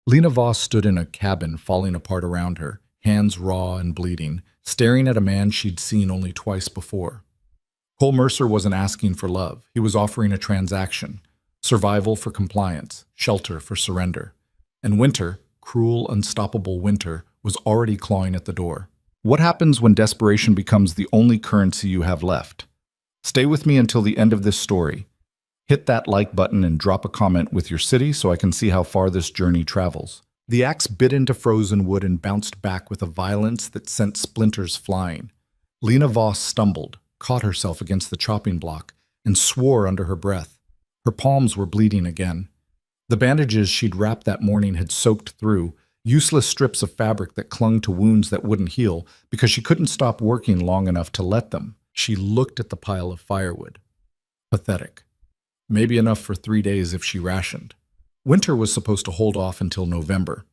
Lena Voss stood in a cabin falling apart around her, hands raw and bleeding, staring at a man she'd seen only twice before. Cole Mercer wasn't asking for love. He was offering a transaction. Survival for compliance, shelter for surrender. And winter, cruel, unstoppable winter, was already clawing at the door. What happens when desperation becomes the only currency you have left? Stay with me until the end of this story. Hit that like button and drop a comment with your city so I can see how far this journey travels. The axe bit into frozen wood and bounced back with a violence that sent splinters flying. Lena Voss stumbled, caught herself against the chopping block, and swore under her breath. Her palms were bleeding again. The bandages she'd wrapped that morning had soaked through, useless strips of fabric that clung to wounds that wouldn't heal because she couldn't stop working long enough to let them. She looked at the pile of firewood. Pathetic. Maybe enough for 3 days if she rationed. Winter was supposed to hold off until November.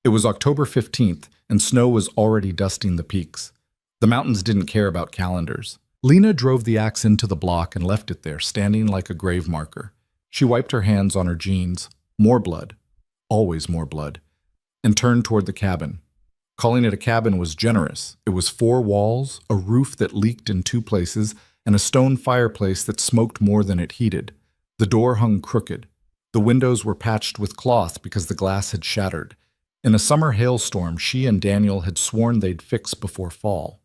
It was October 15th, and snow was already dusting the peaks. The mountains didn't care about calendars. Lena drove the axe into the block and left it there, standing like a grave marker. She wiped her hands on her jeans. More blood. Always more blood. And turned toward the cabin. Calling it a cabin was generous. It was 4 walls, a roof that leaked in 2 places, and a stone fireplace that smoked more than it heated. The door hung crooked. The windows were patched with cloth because the glass had shattered. In a summer hailstorm, she and Daniel had sworn they'd fix before fall.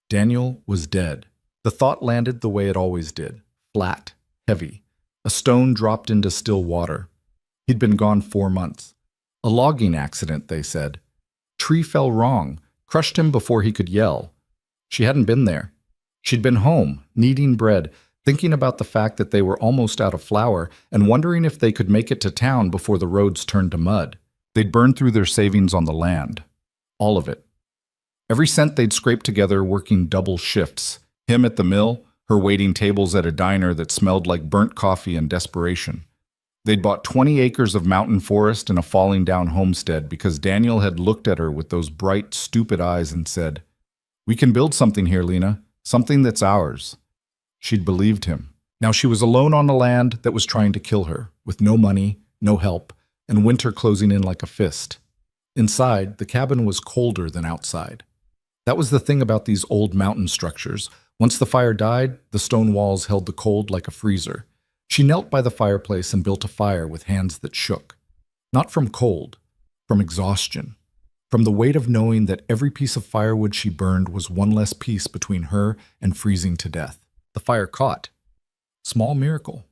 Daniel was dead. The thought landed the way it always did, flat, heavy. A stone dropped into still water. He'd been gone 4 months. A logging accident, they said. Tree fell wrong, crushed him before he could yell. She hadn't been there. She'd been home, kneading bread, thinking about the fact that they were almost out of flour and wondering if they could make it to town before the roads turned to mud. They'd burned through their savings on the land. All of it. Every cent they'd scraped together working double shifts. Him at the mill, her waiting tables at a diner that smelled like burnt coffee and desperation. They'd bought 20 acres of mountain forest and a falling down homestead because Daniel had looked at her with those bright, stupid eyes and said, "We can build something here, Lena, something that's ours." She'd believed him. Now she was alone on a land that was trying to kill her, with no money, no help, and winter closing in like a fist. Inside, the cabin was colder than outside. That was the thing about these old mountain structures. Once the fire died, the stone walls held the cold like a freezer. She knelt by the fireplace and built a fire with hands that shook. Not from cold, from exhaustion. From the weight of knowing that every piece of firewood she burned was one less piece between her and freezing to death. The fire caught. Small miracle.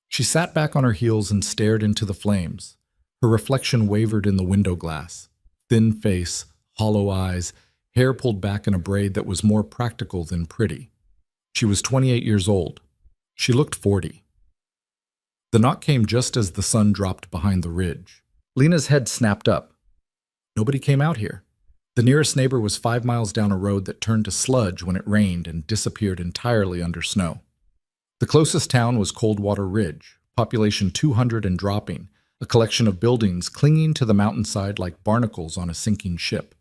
She sat back on her heels and stared into the flames. Her reflection wavered in the window glass. Thin face, hollow eyes, hair pulled back in a braid that was more practical than pretty. She was 28 years old. She looked 40. The knock came just as the sun dropped behind the ridge. Lena's head snapped up. Nobody came out here. The nearest neighbor was 5 miles down a road that turned to sludge when it rained and disappeared entirely under snow. The closest town was Coldwater Ridge, population 200 and dropping, a collection of buildings clinging to the mountainside like barnacles on a sinking ship.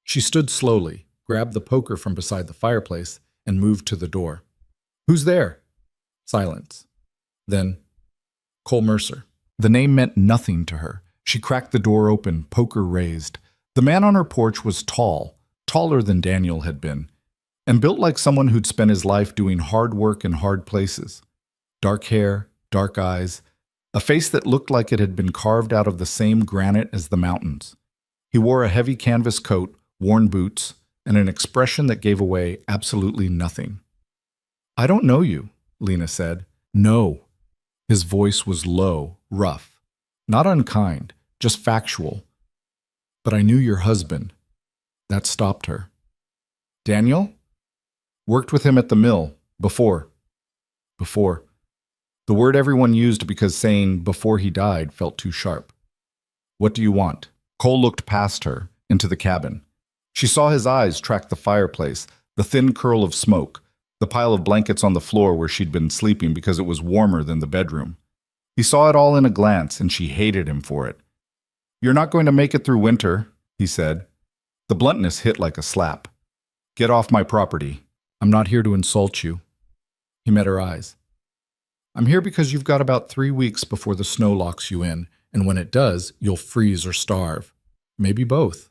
She stood slowly, grabbed the poker from beside the fireplace, and moved to the door. "Who's there?" Silence. Then, Cole Mercer. The name meant nothing to her. She cracked the door open, poker raised. The man on her porch was tall, taller than Daniel had been, and built like someone who'd spent his life doing hard work in hard places. Dark hair, dark eyes, a face that looked like it had been carved out of the same granite as the mountains. He wore a heavy canvas coat, worn boots, and an expression that gave away absolutely nothing. "I don't know you," Lena said. "No." His voice was low, rough, not unkind, just factual. "But I knew your husband." That stopped her. "Daniel?" "Worked with him at the mill. Before." Before. The word everyone used because saying "before he died" felt too sharp. "What do you want?" Cole looked past her, into the cabin. She saw his eyes track the fireplace, the thin curl of smoke, the pile of blankets on the floor where she'd been sleeping because it was warmer than the bedroom. He saw it all in a glance, and she hated him for it. "You're not going to make it through winter," he said. The bluntness hit like a slap. "Get off my property. I'm not here to insult you." He met her eyes. "I'm here because you've got about 3 weeks before the snow locks you in, And when it does, you'll freeze or starve. Maybe both.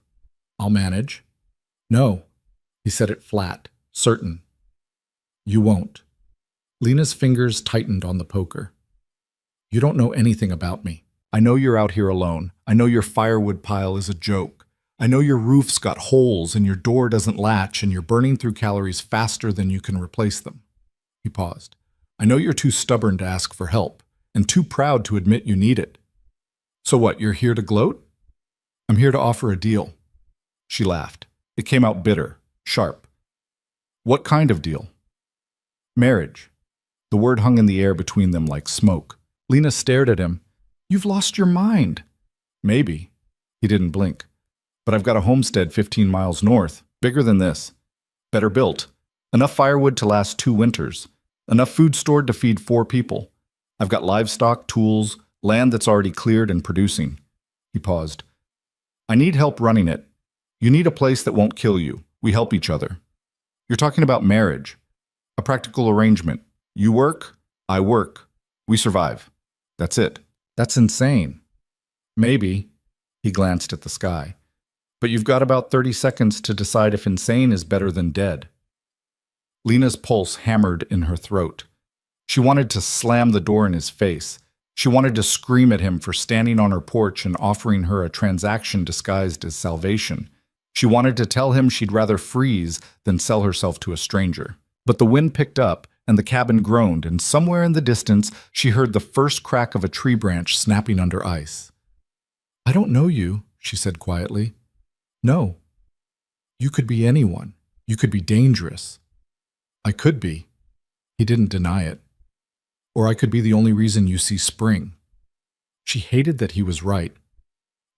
I'll manage. No. He said it flat, certain. You won't. Lena's fingers tightened on the poker. You don't know anything about me. I know you're out here alone. I know your firewood pile is a joke. I know your roof's got holes and your door doesn't latch and you're burning through calories faster than you can replace them. He paused. I know you're too stubborn to ask for help and too proud to admit you need it. So what, you're here to gloat? I'm here to offer a deal. She laughed. It came out bitter, sharp. What kind of deal? Marriage. The word hung in the air between them like smoke. Lena stared at him. You've lost your mind. Maybe. He didn't blink. But I've got a homestead 15 miles north, bigger than this. Better built. Enough firewood to last 2 winters. Enough food stored to feed 4 people. I've got livestock, tools, land that's already cleared and producing. He paused. I need help running it. You need a place that won't kill you. We help each other. You're talking about marriage. A practical arrangement. You work, I work. We survive. That's it. That's insane. Maybe. He glanced at the sky. But you've got about 30 seconds to decide if insane is better than dead. Lena's pulse hammered in her throat. She wanted to slam the door in his face. She wanted to scream at him for standing on her porch and offering her a transaction disguised as salvation. She wanted to tell him she'd rather freeze than sell herself to a stranger. But the wind picked up, and the cabin groaned, and somewhere in the distance she heard the first crack of a tree branch snapping under ice. I don't know you, she said quietly. No. You could be anyone. You could be dangerous. I could be. He didn't deny it. Or I could be the only reason you see spring. She hated that he was right.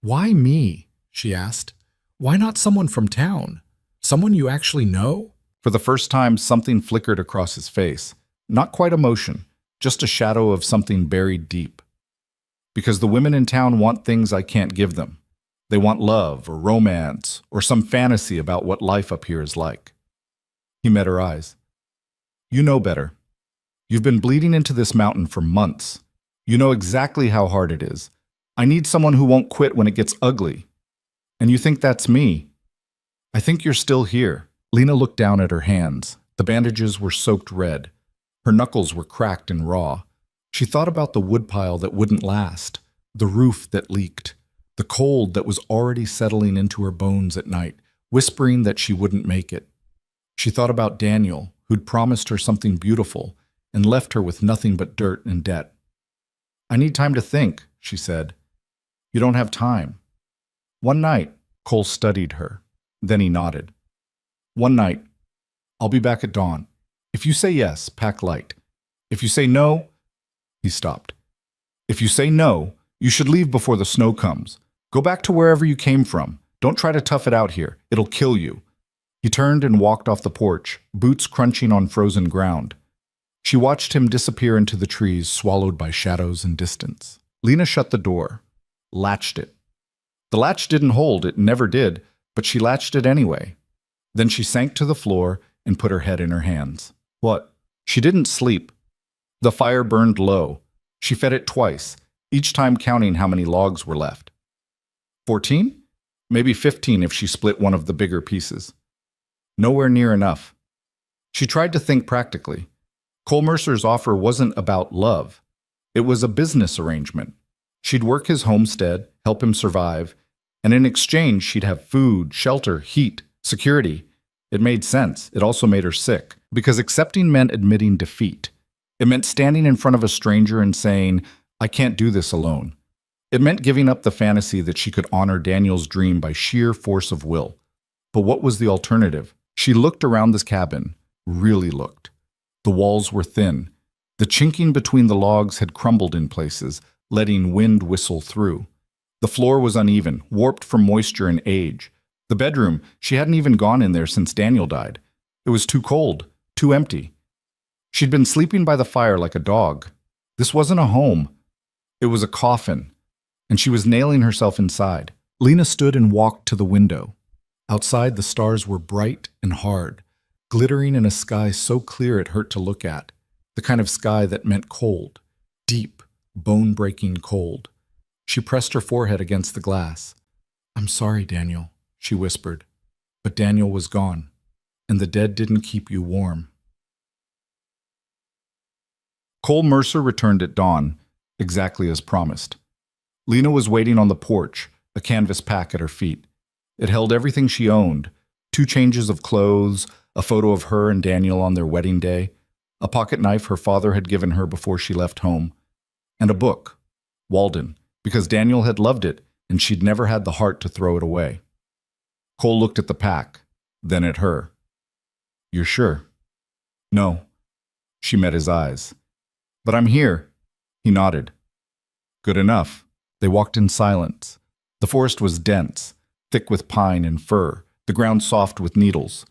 Why me? She asked. Why not someone from town? Someone you actually know? For the first time, something flickered across his face. Not quite emotion, just a shadow of something buried deep. Because the women in town want things I can't give them. They want love or romance or some fantasy about what life up here is like. He met her eyes. You know better. You've been bleeding into this mountain for months. You know exactly how hard it is. I need someone who won't quit when it gets ugly. And you think that's me. I think you're still here. Lena looked down at her hands. The bandages were soaked red. Her knuckles were cracked and raw. She thought about the woodpile that wouldn't last, the roof that leaked, the cold that was already settling into her bones at night, whispering that she wouldn't make it. She thought about Daniel, who'd promised her something beautiful and left her with nothing but dirt and debt. I need time to think, she said. You don't have time. One night, Cole studied her. Then he nodded. One night. I'll be back at dawn. If you say yes, pack light. If you say no, he stopped. If you say no, you should leave before the snow comes. Go back to wherever you came from. Don't try to tough it out here. It'll kill you. He turned and walked off the porch, boots crunching on frozen ground. She watched him disappear into the trees, swallowed by shadows and distance. Lena shut the door, latched it. The latch didn't hold, it never did, but she latched it anyway. Then she sank to the floor and put her head in her hands. What? She didn't sleep. The fire burned low. She fed it twice, each time counting how many logs were left. 14? Maybe 15 if she split one of the bigger pieces. Nowhere near enough. She tried to think practically. Cole Mercer's offer wasn't about love. It was a business arrangement. She'd work his homestead, help him survive, and in exchange she'd have food, shelter, heat, security. It made sense. It also made her sick, because accepting meant admitting defeat. It meant standing in front of a stranger and saying, I can't do this alone. It meant giving up the fantasy that she could honor Daniel's dream by sheer force of will. But what was the alternative? She looked around this cabin, really looked. The walls were thin. The chinking between the logs had crumbled in places, letting wind whistle through. The floor was uneven, warped from moisture and age. The bedroom, she hadn't even gone in there since Daniel died. It was too cold, too empty. She'd been sleeping by the fire like a dog. This wasn't a home. It was a coffin, and she was nailing herself inside. Lena stood and walked to the window. Outside, the stars were bright and hard, glittering in a sky so clear it hurt to look at, the kind of sky that meant cold, deep, bone-breaking cold. She pressed her forehead against the glass. "I'm sorry, Daniel," she whispered. But Daniel was gone, and the dead didn't keep you warm. Cole Mercer returned at dawn, exactly as promised. Lena was waiting on the porch, a canvas pack at her feet. It held everything she owned: 2 changes of clothes, a photo of her and Daniel on their wedding day, a pocket knife her father had given her before she left home, and a book, Walden, because Daniel had loved it and she'd never had the heart to throw it away. Cole looked at the pack, then at her. "You're sure?" "No." She met his eyes. "But I'm here." He nodded. "Good enough." They walked in silence. The forest was dense, thick with pine and fir, the ground soft with needles.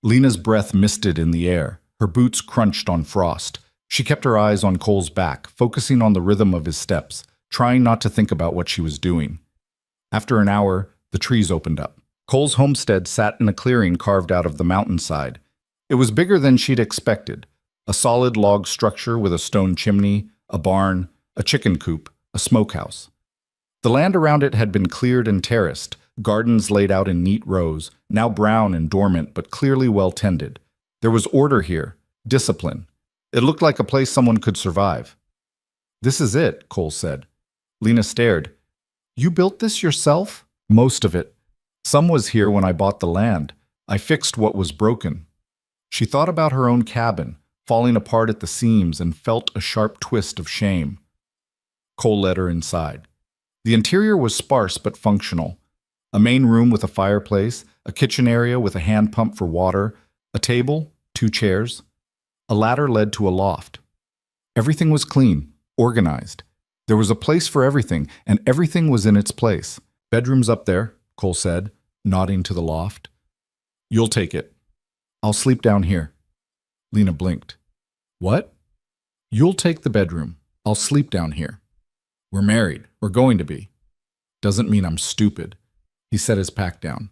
Lena's breath misted in the air. Her boots crunched on frost. She kept her eyes on Cole's back, focusing on the rhythm of his steps, trying not to think about what she was doing. After an hour, the trees opened up. Cole's homestead sat in a clearing carved out of the mountainside. It was bigger than she'd expected. A solid log structure with a stone chimney, a barn, a chicken coop, a smokehouse. The land around it had been cleared and terraced, gardens laid out in neat rows, now brown and dormant but clearly well tended. There was order here, discipline. It looked like a place someone could survive. "This is it," Cole said. Lena stared. "You built this yourself?" "Most of it. Some was here when I bought the land. I fixed what was broken." She thought about her own cabin, falling apart at the seams, and felt a sharp twist of shame. Cole led her inside. The interior was sparse but functional. A main room with a fireplace, a kitchen area with a hand pump for water, a table, 2 chairs. A ladder led to a loft. Everything was clean, organized. There was a place for everything, and everything was in its place. "Bedroom's up there," Cole said, nodding to the loft. "You'll take it." "I'll sleep down here." Lena blinked. "What?" "You'll take the bedroom. I'll sleep down here. We're married. We're going to be." "Doesn't mean I'm stupid." He set his pack down.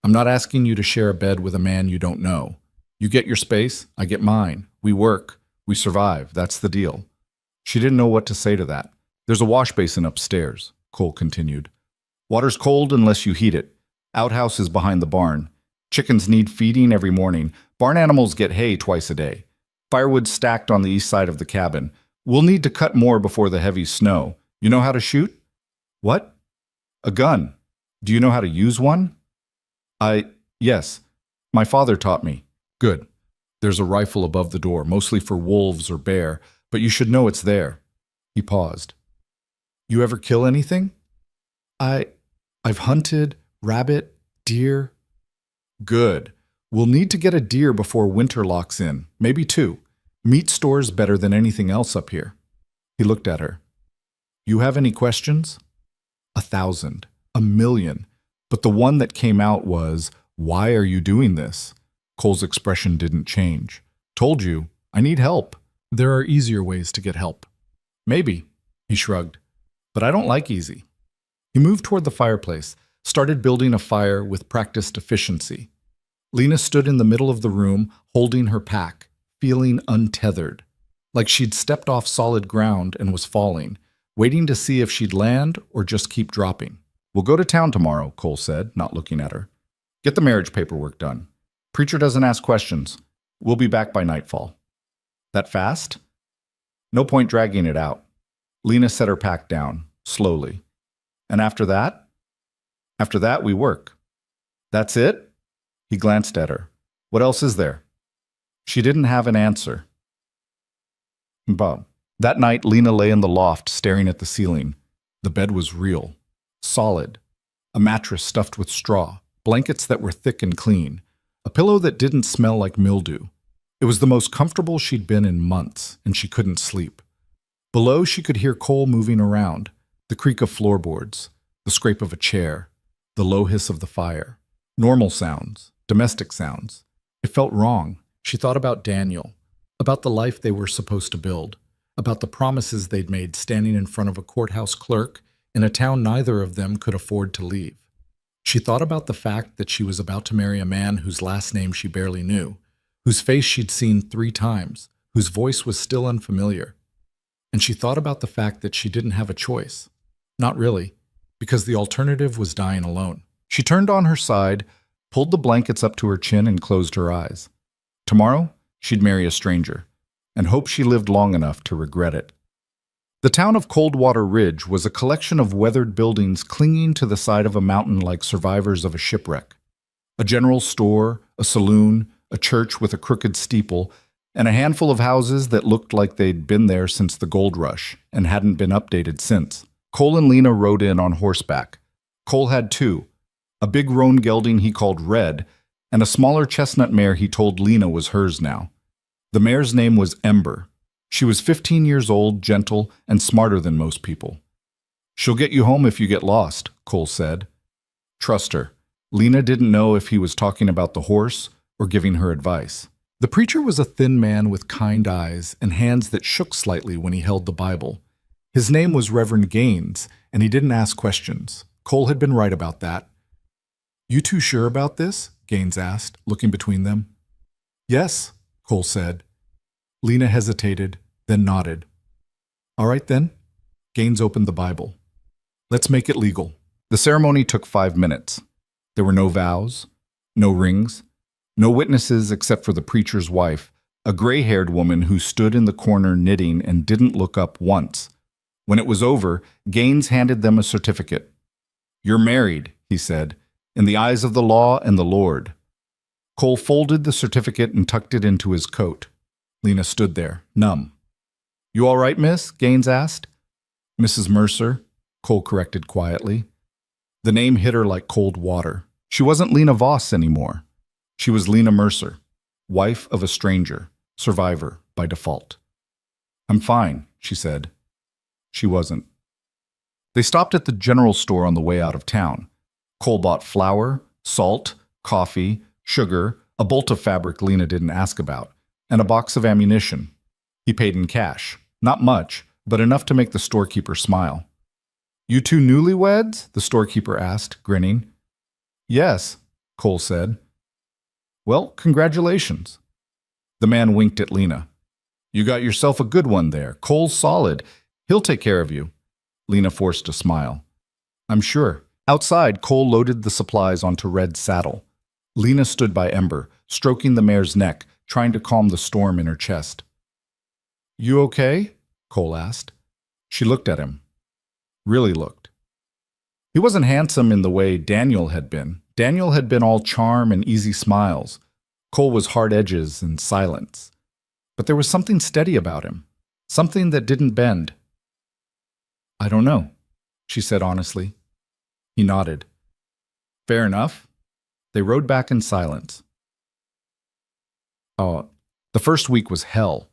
"I'm not asking you to share a bed with a man you don't know. You get your space, I get mine. We work. We survive. That's the deal." She didn't know what to say to that. "There's a wash basin upstairs," Cole continued. "Water's cold unless you heat it. Outhouse is behind the barn. Chickens need feeding every morning. Barn animals get hay twice a day. Firewood's stacked on the east side of the cabin. We'll need to cut more before the heavy snow. You know how to shoot?" "What?" "A gun. Do you know how to use one?" Yes. My father taught me." "Good. There's a rifle above the door, mostly for wolves or bear, but you should know it's there." He paused. "You ever kill anything?" I've hunted, rabbit, deer." "Good. We'll need to get a deer before winter locks in, maybe 2. Meat store's better than anything else up here." He looked at her. "You have any questions?" 1,000, 1,000,000. But the one that came out was, "Why are you doing this?" Cole's expression didn't change. "Told you, I need help. There are easier ways to get help." "Maybe," he shrugged. "But I don't like easy." He moved toward the fireplace, started building a fire with practiced efficiency. Lena stood in the middle of the room, holding her pack, feeling untethered, like she'd stepped off solid ground and was falling, waiting to see if she'd land or just keep dropping. "We'll go to town tomorrow," Cole said, not looking at her. "Get the marriage paperwork done. Preacher doesn't ask questions. We'll be back by nightfall." "That fast?" "No point dragging it out." Lena set her pack down, slowly. "And after that?" "After that, we work." "That's it?" He glanced at her. "What else is there?" She didn't have an answer. Bob. That night, Lena lay in the loft, staring at the ceiling. The bed was real, solid. A mattress stuffed with straw, blankets that were thick and clean, a pillow that didn't smell like mildew. It was the most comfortable she'd been in months, and she couldn't sleep. Below, she could hear Cole moving around, the creak of floorboards, the scrape of a chair, the low hiss of the fire. Normal sounds, domestic sounds. It felt wrong. She thought about Daniel, about the life they were supposed to build, about the promises they'd made standing in front of a courthouse clerk in a town neither of them could afford to leave. She thought about the fact that she was about to marry a man whose last name she barely knew, whose face she'd seen 3 times, whose voice was still unfamiliar. And she thought about the fact that she didn't have a choice. Not really, because the alternative was dying alone. She turned on her side, pulled the blankets up to her chin, and closed her eyes. Tomorrow, she'd marry a stranger, and hope she lived long enough to regret it. The town of Coldwater Ridge was a collection of weathered buildings clinging to the side of a mountain like survivors of a shipwreck. A general store, a saloon, a church with a crooked steeple, and a handful of houses that looked like they'd been there since the gold rush and hadn't been updated since. Cole and Lena rode in on horseback. Cole had two, a big roan gelding he called Red, and a smaller chestnut mare he told Lena was hers now. The mare's name was Ember. She was 15 years old, gentle, and smarter than most people. "She'll get you home if you get lost," Cole said. Trust her. Lena didn't know if he was talking about the horse or giving her advice. The preacher was a thin man with kind eyes and hands that shook slightly when he held the Bible. His name was Reverend Gaines, and he didn't ask questions. Cole had been right about that. "You two sure about this?" Gaines asked, looking between them. "Yes," Cole said. Lena hesitated, then nodded. "All right then." Gaines opened the Bible. "Let's make it legal." The ceremony took 5 minutes. There were no vows, no rings, no witnesses except for the preacher's wife, a gray-haired woman who stood in the corner knitting and didn't look up once. When it was over, Gaines handed them a certificate. "You're married," he said, "in the eyes of the law and the Lord." Cole folded the certificate and tucked it into his coat. Lena stood there, numb. "You all right, miss?" Gaines asked. "Mrs. Mercer," Cole corrected quietly. The name hit her like cold water. She wasn't Lena Voss anymore. She was Lena Mercer, wife of a stranger, survivor by default. "I'm fine," she said. She wasn't. They stopped at the general store on the way out of town. Cole bought flour, salt, coffee, sugar, a bolt of fabric Lena didn't ask about, and a box of ammunition. He paid in cash. Not much, but enough to make the storekeeper smile. "You two newlyweds?" the storekeeper asked, grinning. "Yes," Cole said. "Well, congratulations." The man winked at Lena. "You got yourself a good one there. Cole's solid. He'll take care of you." Lena forced a smile. "I'm sure." Outside, Cole loaded the supplies onto Red's saddle. Lena stood by Ember, stroking the mare's neck, trying to calm the storm in her chest. "You okay?" Cole asked. She looked at him. Really looked. He wasn't handsome in the way Daniel had been. Daniel had been all charm and easy smiles. Cole was hard edges and silence. But there was something steady about him, something that didn't bend. "I don't know," she said honestly. He nodded. "Fair enough." They rode back in silence. The first week was hell.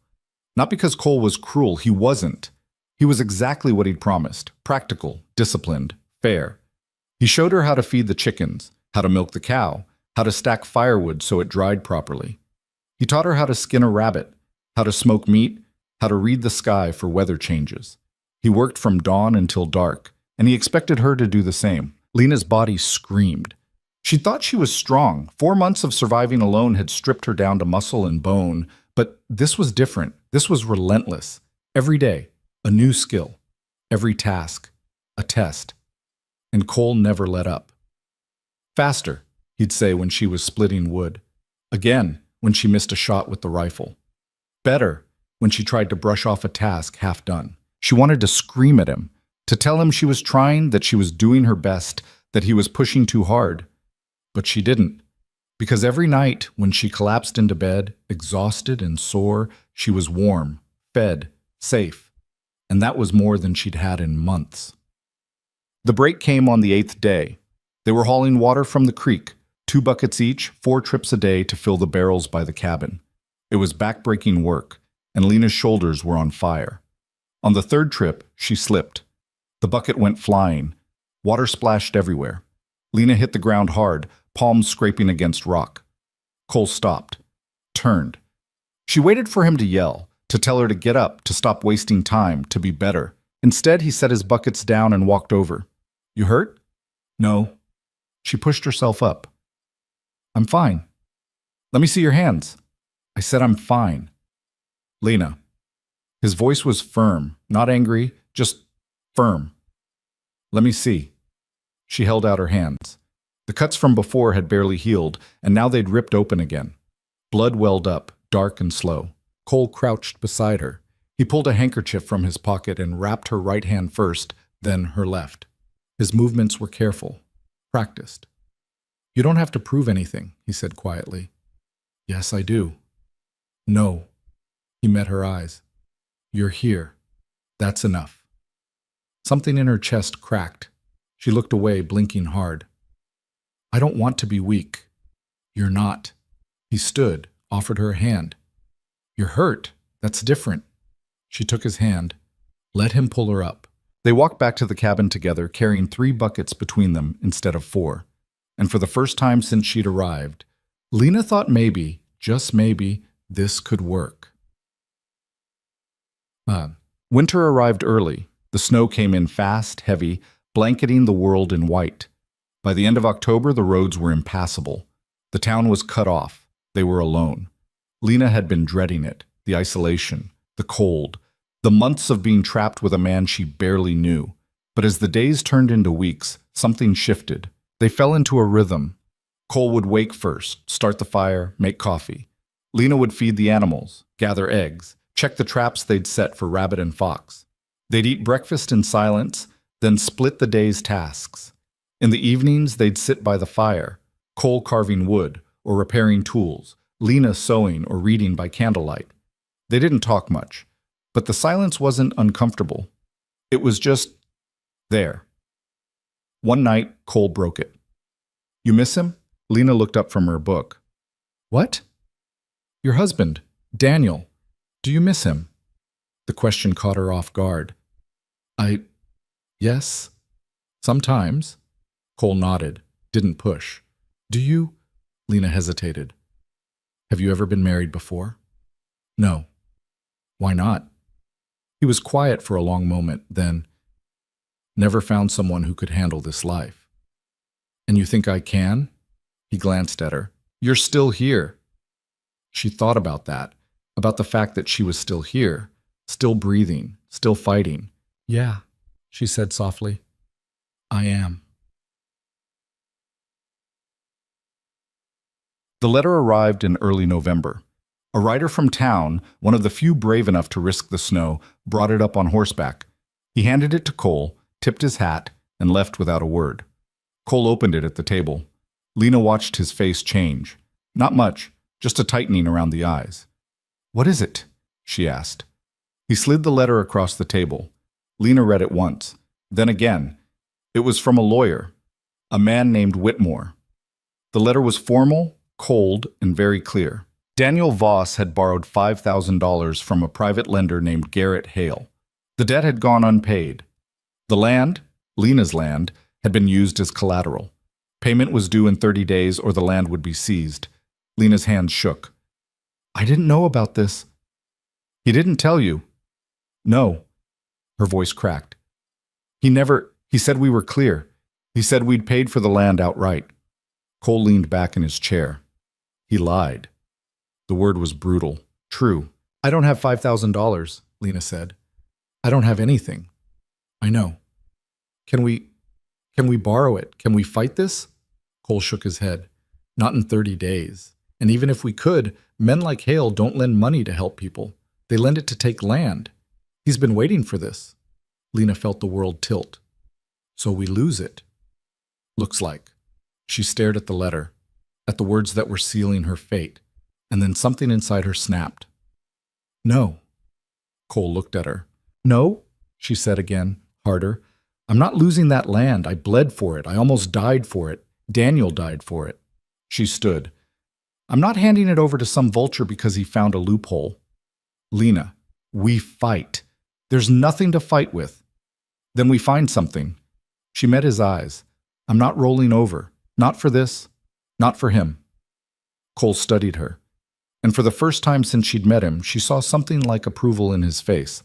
Not because Cole was cruel, he wasn't. He was exactly what he'd promised, practical, disciplined, fair. He showed her how to feed the chickens, how to milk the cow, how to stack firewood so it dried properly. He taught her how to skin a rabbit, how to smoke meat, how to read the sky for weather changes. He worked from dawn until dark, and he expected her to do the same. Lena's body screamed. She thought she was strong. 4 months of surviving alone had stripped her down to muscle and bone, but this was different. This was relentless. Every day, a new skill. Every task, a test. And Cole never let up. "Faster," he'd say when she was splitting wood. Again, when she missed a shot with the rifle. "Better," when she tried to brush off a task half done. She wanted to scream at him, to tell him she was trying, that she was doing her best, that he was pushing too hard. But she didn't, because every night when she collapsed into bed, exhausted and sore, she was warm, fed, safe, and that was more than she'd had in months. The break came on the 8th day. They were hauling water from the creek, 2 buckets each, 4 trips a day to fill the barrels by the cabin. It was back-breaking work, and Lena's shoulders were on fire. On the 3rd trip, she slipped. The bucket went flying. Water splashed everywhere. Lena hit the ground hard, palms scraping against rock. Cole stopped, turned. She waited for him to yell, to tell her to get up, to stop wasting time, to be better. Instead, he set his buckets down and walked over. "You hurt?" "No." She pushed herself up. "I'm fine." "Let me see your hands." "I said I'm fine." "Lena." His voice was firm, not angry, just firm. Let me see. She held out her hands. The cuts from before had barely healed, and now they'd ripped open again. Blood welled up, dark and slow. Cole crouched beside her. He pulled a handkerchief from his pocket and wrapped her right hand first, then her left. His movements were careful, practiced. You don't have to prove anything, he said quietly. Yes, I do. No. He met her eyes. You're here. That's enough. Something in her chest cracked. She looked away, blinking hard. I don't want to be weak. You're not. He stood, offered her a hand. You're hurt. That's different. She took his hand. Let him pull her up. They walked back to the cabin together, carrying 3 buckets between them instead of 4. And for the first time since she'd arrived, Lena thought maybe, just maybe, this could work. Winter arrived early. The snow came in fast, heavy, blanketing the world in white. By the end of October, the roads were impassable. The town was cut off. They were alone. Lena had been dreading it, the isolation, the cold, the months of being trapped with a man she barely knew. But as the days turned into weeks, something shifted. They fell into a rhythm. Cole would wake first, start the fire, make coffee. Lena would feed the animals, gather eggs, check the traps they'd set for rabbit and fox. They'd eat breakfast in silence, then split the day's tasks. In the evenings, they'd sit by the fire, Cole carving wood or repairing tools, Lena sewing or reading by candlelight. They didn't talk much, but the silence wasn't uncomfortable. It was just there. One night, Cole broke it. You miss him? Lena looked up from her book. What? Your husband, Daniel. Do you miss him? The question caught her off guard. Yes. Sometimes. Cole nodded, didn't push. Do you? Lena hesitated. Have you ever been married before? No. Why not? He was quiet for a long moment, then, never found someone who could handle this life. And you think I can? He glanced at her. You're still here. She thought about that, about the fact that she was still here, still breathing, still fighting. Yeah, she said softly. I am. The letter arrived in early November. A rider from town, one of the few brave enough to risk the snow, brought it up on horseback. He handed it to Cole, tipped his hat, and left without a word. Cole opened it at the table. Lena watched his face change. Not much, just a tightening around the eyes. What is it? She asked. He slid the letter across the table. Lena read it once, then again. It was from a lawyer, a man named Whitmore. The letter was formal, cold, and very clear. Daniel Voss had borrowed $5,000 from a private lender named Garrett Hale. The debt had gone unpaid. The land, Lena's land, had been used as collateral. Payment was due in 30 days or the land would be seized. Lena's hands shook. I didn't know about this. He didn't tell you? No. Her voice cracked. He said we were clear. He said we'd paid for the land outright. Cole leaned back in his chair. He lied. The word was brutal. True. I don't have $5,000, Lena said. I don't have anything. I know. Can we borrow it? Can we fight this? Cole shook his head. Not in 30 days. And even if we could, men like Hale don't lend money to help people. They lend it to take land. He's been waiting for this. Lena felt the world tilt. So we lose it. Looks like. She stared at the letter, at the words that were sealing her fate, and then something inside her snapped. No. Cole looked at her. No, she said again, harder. I'm not losing that land. I bled for it. I almost died for it. Daniel died for it. She stood. I'm not handing it over to some vulture because he found a loophole. Lena, we fight. There's nothing to fight with. Then we find something. She met his eyes. I'm not rolling over. Not for this. Not for him. Cole studied her. And for the first time since she'd met him, she saw something like approval in his face.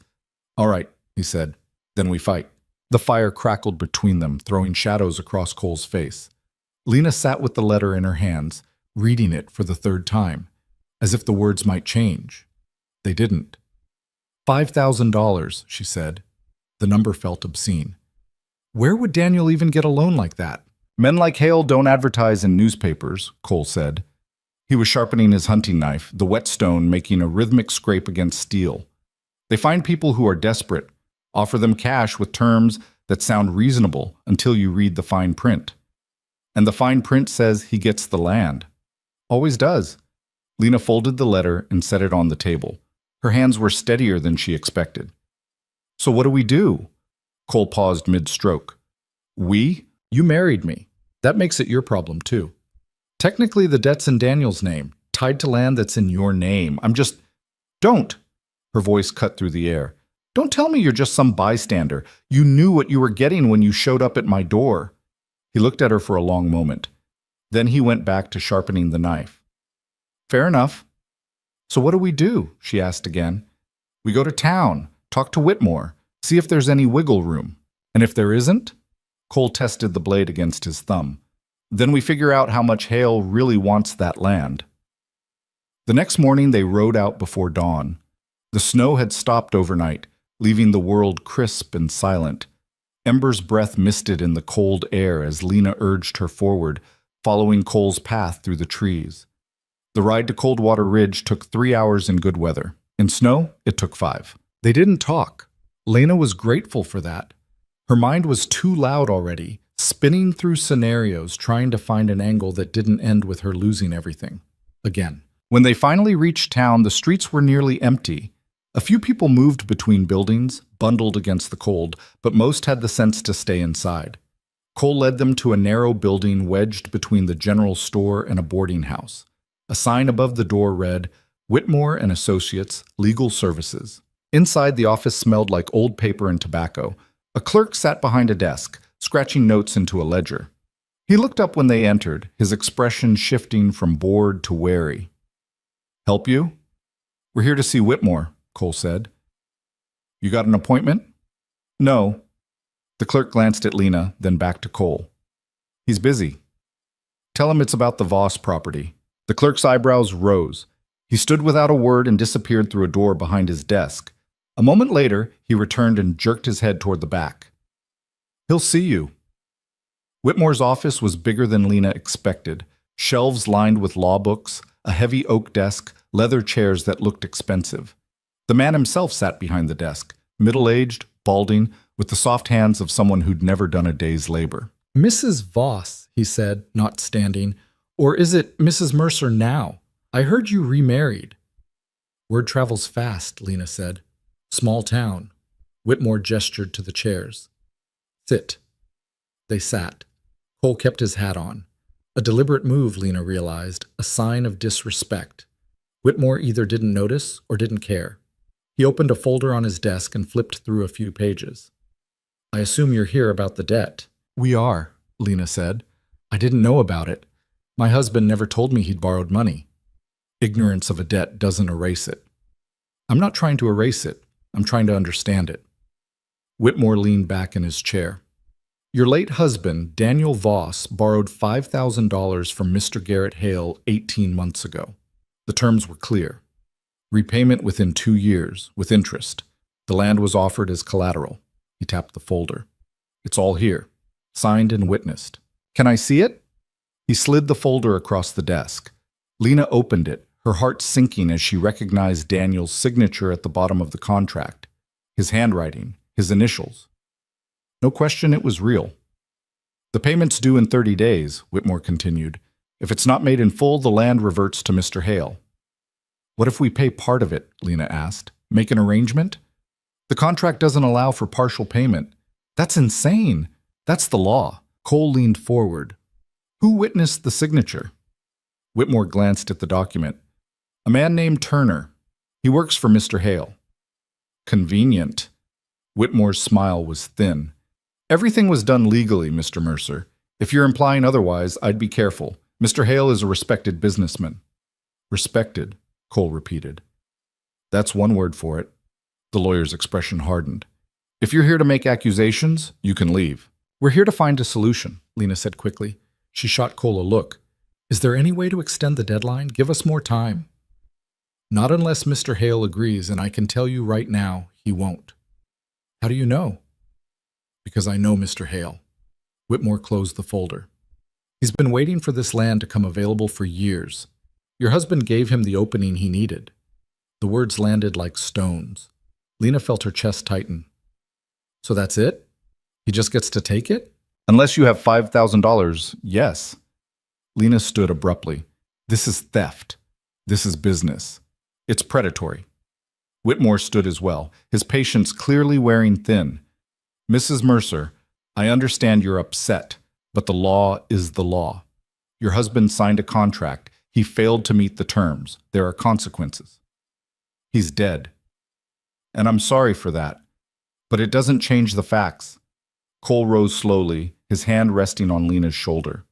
All right, he said. Then we fight. The fire crackled between them, throwing shadows across Cole's face. Lena sat with the letter in her hands, reading it for the third time, as if the words might change. They didn't. $5,000, she said. The number felt obscene. Where would Daniel even get a loan like that? Men like Hale don't advertise in newspapers, Cole said. He was sharpening his hunting knife, the whetstone making a rhythmic scrape against steel. They find people who are desperate, offer them cash with terms that sound reasonable until you read the fine print. And the fine print says he gets the land. Always does. Lena folded the letter and set it on the table. Her hands were steadier than she expected. So what do we do? Cole paused mid-stroke. We? You married me. That makes it your problem, too. Technically, the debt's in Daniel's name, tied to land that's in your name. Don't! Her voice cut through the air. Don't tell me you're just some bystander. You knew what you were getting when you showed up at my door. He looked at her for a long moment. Then he went back to sharpening the knife. Fair enough. So what do we do? She asked again. We go to town, talk to Whitmore, see if there's any wiggle room. And if there isn't? Cole tested the blade against his thumb. Then we figure out how much Hale really wants that land. The next morning they rode out before dawn. The snow had stopped overnight, leaving the world crisp and silent. Ember's breath misted in the cold air as Lena urged her forward, following Cole's path through the trees. The ride to Coldwater Ridge took 3 hours in good weather. In snow, it took 5. They didn't talk. Lena was grateful for that. Her mind was too loud already, spinning through scenarios, trying to find an angle that didn't end with her losing everything. Again. When they finally reached town, the streets were nearly empty. A few people moved between buildings, bundled against the cold, but most had the sense to stay inside. Cole led them to a narrow building wedged between the general store and a boarding house. A sign above the door read, Whitmore and Associates, Legal Services. Inside, the office smelled like old paper and tobacco. A clerk sat behind a desk, scratching notes into a ledger. He looked up when they entered, his expression shifting from bored to wary. Help you? We're here to see Whitmore, Cole said. You got an appointment? No. The clerk glanced at Lena, then back to Cole. He's busy. Tell him it's about the Voss property. The clerk's eyebrows rose. He stood without a word and disappeared through a door behind his desk. A moment later, he returned and jerked his head toward the back. He'll see you. Whitmore's office was bigger than Lena expected. Shelves lined with law books, a heavy oak desk, leather chairs that looked expensive. The man himself sat behind the desk, middle-aged, balding, with the soft hands of someone who'd never done a day's labor. Mrs. Voss, he said, not standing. Or is it Mrs. Mercer now? I heard you remarried. Word travels fast, Lena said. Small town. Whitmore gestured to the chairs. Sit. They sat. Cole kept his hat on. A deliberate move, Lena realized, a sign of disrespect. Whitmore either didn't notice or didn't care. He opened a folder on his desk and flipped through a few pages. I assume you're here about the debt. We are, Lena said. I didn't know about it. My husband never told me he'd borrowed money. Ignorance of a debt doesn't erase it. I'm not trying to erase it. I'm trying to understand it. Whitmore leaned back in his chair. Your late husband, Daniel Voss, borrowed $5,000 from Mr. Garrett Hale 18 months ago. The terms were clear. Repayment within 2 years, with interest. The land was offered as collateral. He tapped the folder. It's all here, signed and witnessed. Can I see it? He slid the folder across the desk. Lena opened it, her heart sinking as she recognized Daniel's signature at the bottom of the contract. His handwriting, his initials. No question it was real. The payment's due in 30 days, Whitmore continued. If it's not made in full, the land reverts to Mr. Hale. What if we pay part of it? Lena asked. Make an arrangement? The contract doesn't allow for partial payment. That's insane. That's the law. Cole leaned forward. Who witnessed the signature? Whitmore glanced at the document. A man named Turner. He works for Mr. Hale. Convenient. Whitmore's smile was thin. Everything was done legally, Mr. Mercer. If you're implying otherwise, I'd be careful. Mr. Hale is a respected businessman. Respected, Cole repeated. That's one word for it. The lawyer's expression hardened. If you're here to make accusations, you can leave. We're here to find a solution, Lena said quickly. She shot Cole a look. Is there any way to extend the deadline? Give us more time. Not unless Mr. Hale agrees, and I can tell you right now, he won't. How do you know? Because I know Mr. Hale. Whitmore closed the folder. He's been waiting for this land to come available for years. Your husband gave him the opening he needed. The words landed like stones. Lena felt her chest tighten. So that's it? He just gets to take it? Unless you have $5,000, yes. Lena stood abruptly. This is theft. This is business. It's predatory. Whitmore stood as well, his patience clearly wearing thin. Mrs. Mercer, I understand you're upset, but the law is the law. Your husband signed a contract. He failed to meet the terms. There are consequences. He's dead. And I'm sorry for that. But it doesn't change the facts. Cole rose slowly, his hand resting on Lena's shoulder.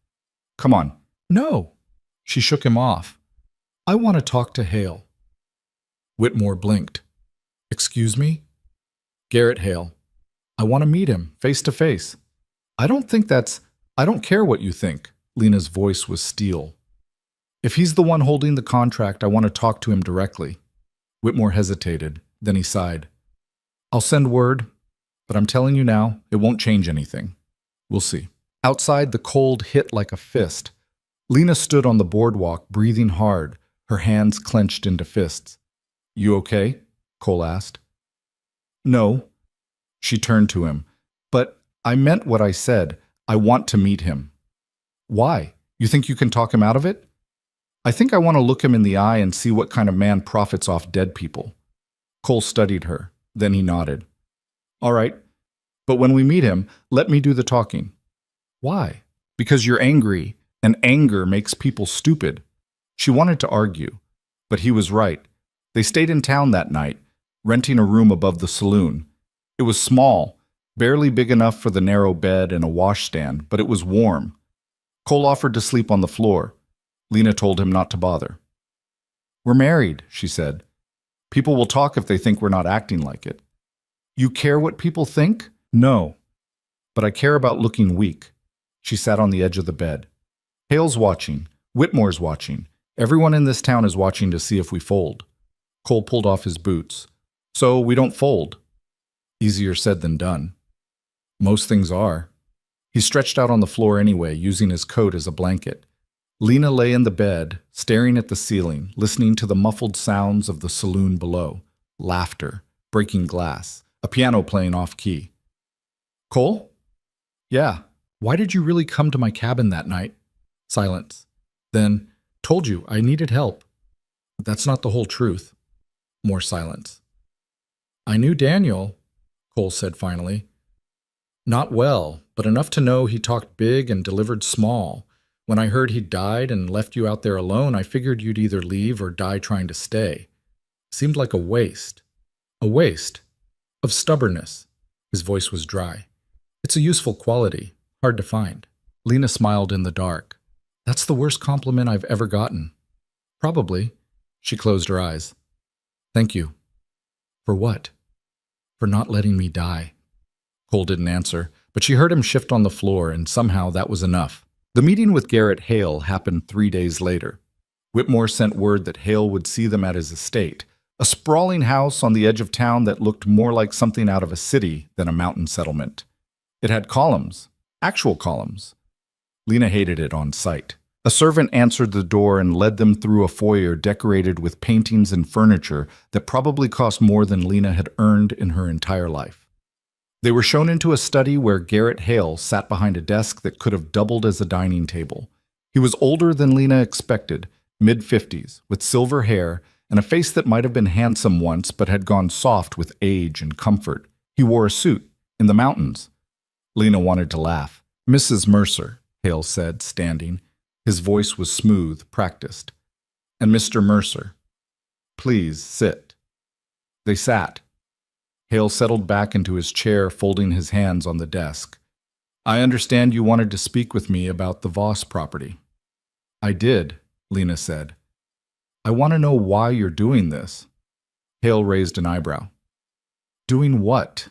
Come on. No. She shook him off. I want to talk to Hale. Whitmore blinked. Excuse me? Garrett Hale. I want to meet him, face to face. I don't care what you think. Lena's voice was steel. If he's the one holding the contract, I want to talk to him directly. Whitmore hesitated, then he sighed. I'll send word, but I'm telling you now, it won't change anything. We'll see. Outside, the cold hit like a fist. Lena stood on the boardwalk, breathing hard, her hands clenched into fists. You okay? Cole asked. No. She turned to him. But I meant what I said. I want to meet him. Why? You think you can talk him out of it? I think I want to look him in the eye and see what kind of man profits off dead people. Cole studied her. Then he nodded. All right. But when we meet him, let me do the talking. Why? Because you're angry, and anger makes people stupid. She wanted to argue, but he was right. They stayed in town that night, renting a room above the saloon. It was small, barely big enough for the narrow bed and a washstand, but it was warm. Cole offered to sleep on the floor. Lena told him not to bother. We're married, she said. People will talk if they think we're not acting like it. You care what people think? No. But I care about looking weak. She sat on the edge of the bed. Hale's watching. Whitmore's watching. Everyone in this town is watching to see if we fold. Cole pulled off his boots. So we don't fold. Easier said than done. Most things are. He stretched out on the floor anyway, using his coat as a blanket. Lena lay in the bed, staring at the ceiling, listening to the muffled sounds of the saloon below. Laughter, breaking glass, a piano playing off-key. Cole? Yeah. Why did you really come to my cabin that night? Silence. Then, told you I needed help. That's not the whole truth. More silence. I knew Daniel, Cole said finally. Not well, but enough to know he talked big and delivered small. When I heard he'd died and left you out there alone, I figured you'd either leave or die trying to stay. Seemed like a waste. A waste. Of stubbornness. His voice was dry. It's a useful quality, hard to find. Lena smiled in the dark. That's the worst compliment I've ever gotten. Probably. She closed her eyes. Thank you. For what? For not letting me die. Cole didn't answer, but she heard him shift on the floor, and somehow that was enough. The meeting with Garrett Hale happened 3 days later. Whitmore sent word that Hale would see them at his estate, a sprawling house on the edge of town that looked more like something out of a city than a mountain settlement. It had columns, actual columns. Lena hated it on sight. A servant answered the door and led them through a foyer decorated with paintings and furniture that probably cost more than Lena had earned in her entire life. They were shown into a study where Garrett Hale sat behind a desk that could have doubled as a dining table. He was older than Lena expected, mid-50s, with silver hair and a face that might have been handsome once but had gone soft with age and comfort. He wore a suit, in the mountains. Lena wanted to laugh. Mrs. Mercer, Hale said, standing. His voice was smooth, practiced. And Mr. Mercer, please sit. They sat. Hale settled back into his chair, folding his hands on the desk. I understand you wanted to speak with me about the Voss property. I did, Lena said. I want to know why you're doing this. Hale raised an eyebrow. Doing what?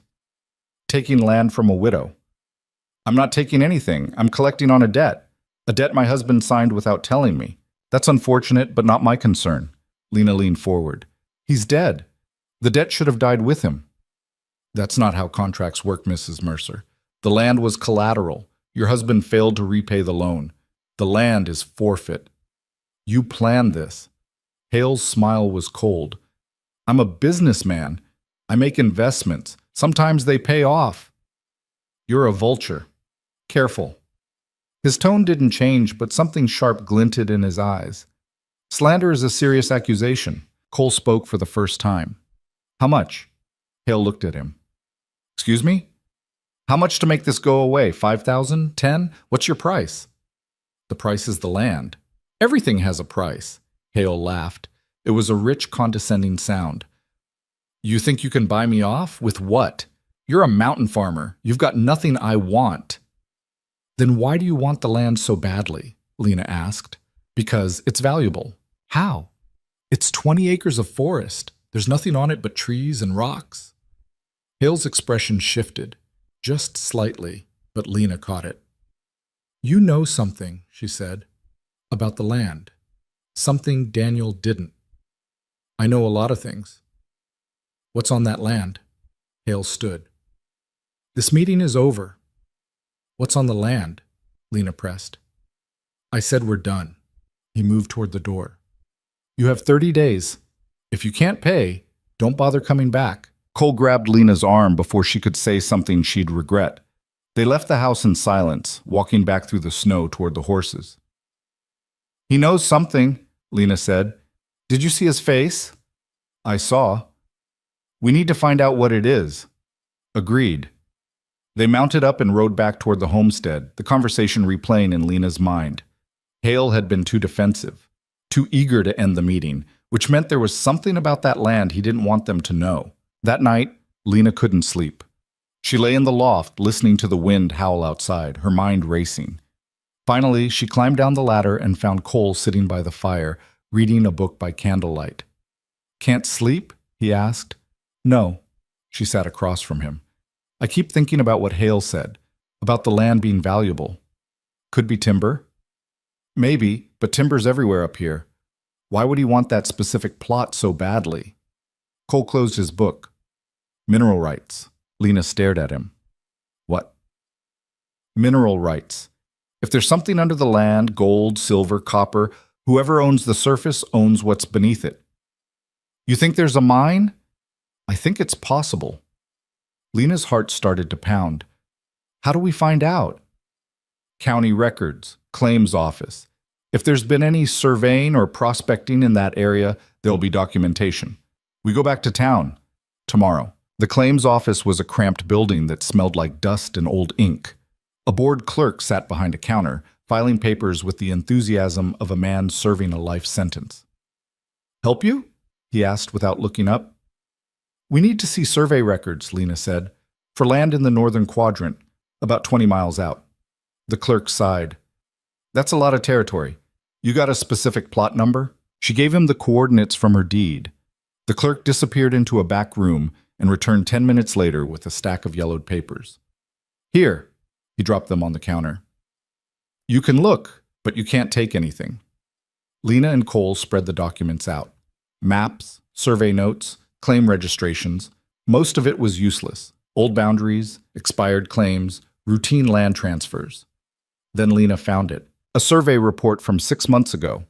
Taking land from a widow. I'm not taking anything. I'm collecting on a debt my husband signed without telling me. That's unfortunate, but not my concern. Lena leaned forward. He's dead. The debt should have died with him. That's not how contracts work, Mrs. Mercer. The land was collateral. Your husband failed to repay the loan. The land is forfeit. You planned this. Hale's smile was cold. I'm a businessman. I make investments. Sometimes they pay off. You're a vulture. Careful. His tone didn't change, but something sharp glinted in his eyes. Slander is a serious accusation. Cole spoke for the first time. How much? Hale looked at him. Excuse me? How much to make this go away? 5,000? 10? What's your price? The price is the land. Everything has a price. Hale laughed. It was a rich, condescending sound. You think you can buy me off? With what? You're a mountain farmer. You've got nothing I want. Then why do you want the land so badly? Lena asked. Because it's valuable. How? It's 20 acres of forest. There's nothing on it but trees and rocks. Hale's expression shifted, just slightly, but Lena caught it. You know something, she said, about the land. Something Daniel didn't. I know a lot of things. What's on that land? Hale stood. This meeting is over. What's on the land? Lena pressed. I said we're done. He moved toward the door. You have 30 days. If you can't pay, don't bother coming back. Cole grabbed Lena's arm before she could say something she'd regret. They left the house in silence, walking back through the snow toward the horses. He knows something, Lena said. Did you see his face? I saw. We need to find out what it is. Agreed. They mounted up and rode back toward the homestead, the conversation replaying in Lena's mind. Hale had been too defensive, too eager to end the meeting, which meant there was something about that land he didn't want them to know. That night, Lena couldn't sleep. She lay in the loft, listening to the wind howl outside, her mind racing. Finally, she climbed down the ladder and found Cole sitting by the fire, reading a book by candlelight. Can't sleep? He asked. No. She sat across from him. I keep thinking about what Hale said, about the land being valuable. Could be timber? Maybe, but timber's everywhere up here. Why would he want that specific plot so badly? Cole closed his book. Mineral rights. Lena stared at him. What? Mineral rights. If there's something under the land, gold, silver, copper, whoever owns the surface owns what's beneath it. You think there's a mine? I think it's possible. Lena's heart started to pound. How do we find out? County records, claims office. If there's been any surveying or prospecting in that area, there'll be documentation. We go back to town. Tomorrow. The claims office was a cramped building that smelled like dust and old ink. A bored clerk sat behind a counter, filing papers with the enthusiasm of a man serving a life sentence. Help you? He asked without looking up. We need to see survey records, Lena said, for land in the northern quadrant, about 20 miles out. The clerk sighed. That's a lot of territory. You got a specific plot number? She gave him the coordinates from her deed. The clerk disappeared into a back room and returned 10 minutes later with a stack of yellowed papers. Here, he dropped them on the counter. You can look, but you can't take anything. Lena and Cole spread the documents out. Maps, survey notes, claim registrations. Most of it was useless. Old boundaries, expired claims, routine land transfers. Then Lena found it. A survey report from 6 months ago,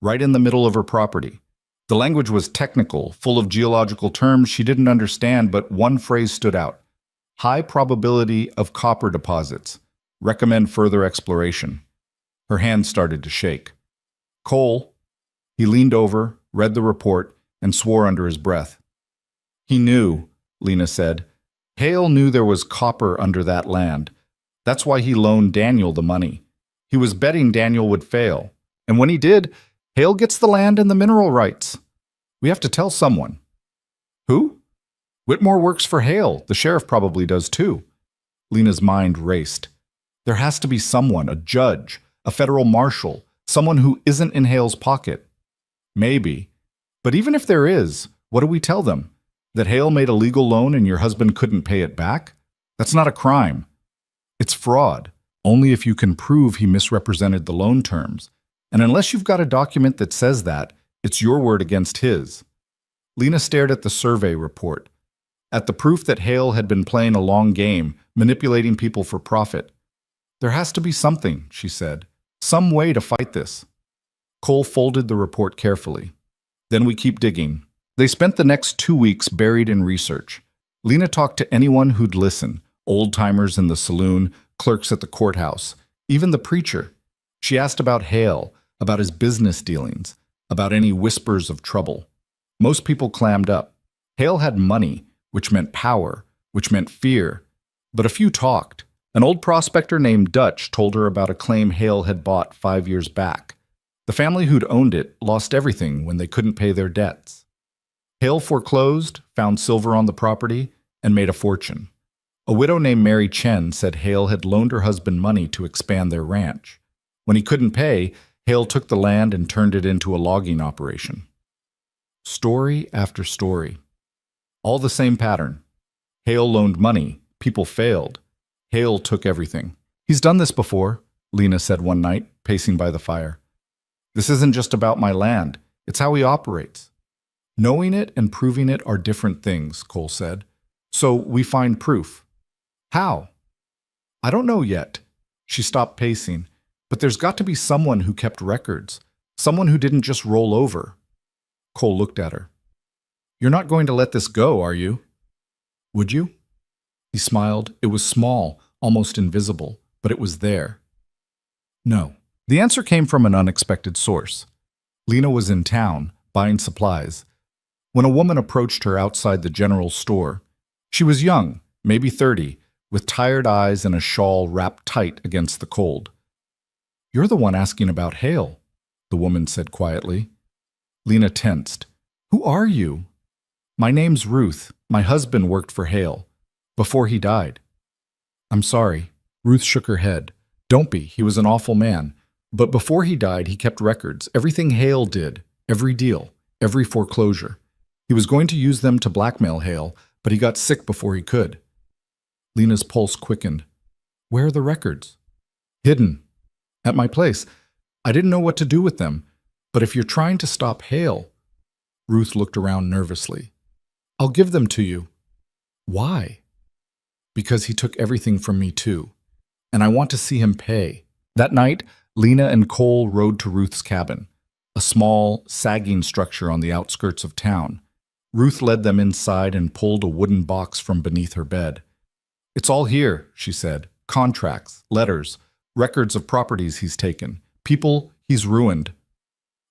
right in the middle of her property. The language was technical, full of geological terms she didn't understand, but one phrase stood out. High probability of copper deposits. Recommend further exploration. Her hand started to shake. Cole. He leaned over, read the report, and swore under his breath. He knew, Lena said. Hale knew there was copper under that land. That's why he loaned Daniel the money. He was betting Daniel would fail. And when he did, Hale gets the land and the mineral rights. We have to tell someone. Who? Whitmore works for Hale. The sheriff probably does too. Lena's mind raced. There has to be someone, a judge, a federal marshal, someone who isn't in Hale's pocket. Maybe. But even if there is, what do we tell them? That Hale made a legal loan and your husband couldn't pay it back? That's not a crime. It's fraud. Only if you can prove he misrepresented the loan terms. And unless you've got a document that says that, it's your word against his. Lena stared at the survey report. at the proof that Hale had been playing a long game, manipulating people for profit. There has to be something, she said. Some way to fight this. Cole folded the report carefully. Then we keep digging. They spent the next 2 weeks buried in research. Lena talked to anyone who'd listen, old-timers in the saloon, clerks at the courthouse, even the preacher. She asked about Hale, about his business dealings, about any whispers of trouble. Most people clammed up. Hale had money, which meant power, which meant fear. But a few talked. An old prospector named Dutch told her about a claim Hale had bought 5 years back. The family who'd owned it lost everything when they couldn't pay their debts. Hale foreclosed, found silver on the property, and made a fortune. A widow named Mary Chen said Hale had loaned her husband money to expand their ranch. When he couldn't pay, Hale took the land and turned it into a logging operation. Story after story. All the same pattern. Hale loaned money. People failed. Hale took everything. He's done this before, Lena said one night, pacing by the fire. This isn't just about my land. It's how he operates. Knowing it and proving it are different things, Cole said. So we find proof. How? I don't know yet. She stopped pacing. But there's got to be someone who kept records. Someone who didn't just roll over. Cole looked at her. You're not going to let this go, are you? Would you? He smiled. It was small, almost invisible, but it was there. No. The answer came from an unexpected source. Lena was in town, buying supplies, when a woman approached her outside the general store. She was young, maybe 30, with tired eyes and a shawl wrapped tight against the cold. You're the one asking about Hale, the woman said quietly. Lena tensed. Who are you? My name's Ruth. My husband worked for Hale. Before he died. I'm sorry. Ruth shook her head. Don't be. He was an awful man. But before he died, he kept records. Everything Hale did. Every deal. Every foreclosure. He was going to use them to blackmail Hale, but he got sick before he could. Lena's pulse quickened. Where are the records? Hidden. At my place. I didn't know what to do with them. But if you're trying to stop Hale... Ruth looked around nervously. I'll give them to you. Why? Because he took everything from me too. And I want to see him pay. That night, Lena and Cole rode to Ruth's cabin, a small, sagging structure on the outskirts of town. Ruth led them inside and pulled a wooden box from beneath her bed. It's all here, she said. Contracts, letters, records of properties he's taken, people he's ruined.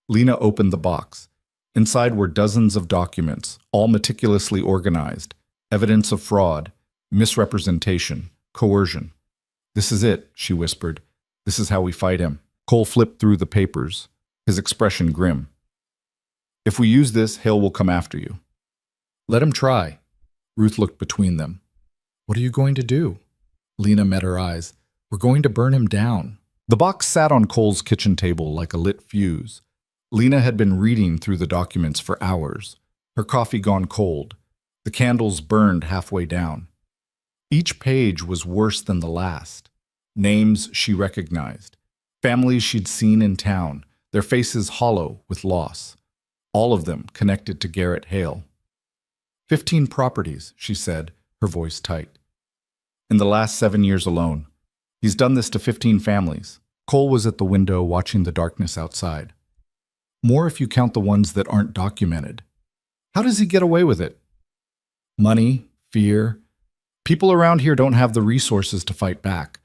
Lena opened the box. Inside were dozens of documents, all meticulously organized, evidence of fraud, misrepresentation, coercion. This is it, she whispered. This is how we fight him. Cole flipped through the papers, his expression grim. If we use this, Hale will come after you. Let him try. Ruth looked between them. What are you going to do? Lena met her eyes. We're going to burn him down. The box sat on Cole's kitchen table like a lit fuse. Lena had been reading through the documents for hours, her coffee gone cold. The candles burned halfway down. Each page was worse than the last. Names she recognized. Families she'd seen in town, their faces hollow with loss. All of them connected to Garrett Hale. 15 properties, she said, her voice tight. In the last 7 years alone. He's done this to 15 families. Cole was at the window watching the darkness outside. More if you count the ones that aren't documented. How does he get away with it? Money, fear. People around here don't have the resources to fight back.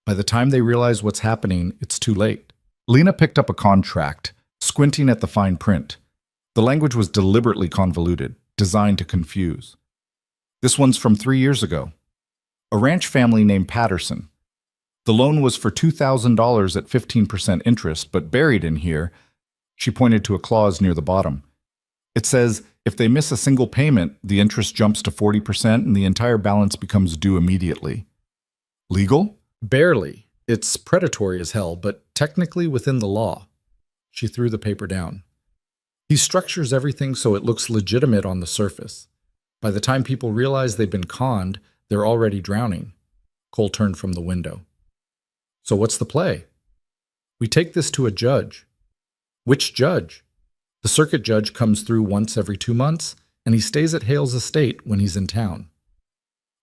By the time they realize what's happening, it's too late. Lena picked up a contract, squinting at the fine print. The language was deliberately convoluted, designed to confuse. This one's from 3 years ago. A ranch family named Patterson. The loan was for $2,000 at 15% interest, but buried in here, she pointed to a clause near the bottom. It says, if they miss a single payment, the interest jumps to 40% and the entire balance becomes due immediately. Legal? Barely. It's predatory as hell, but technically within the law. She threw the paper down. He structures everything so it looks legitimate on the surface. By the time people realize they've been conned, they're already drowning. Cole turned from the window. So what's the play? We take this to a judge. Which judge? The circuit judge comes through once every 2 months. and he stays at Hale's estate when he's in town.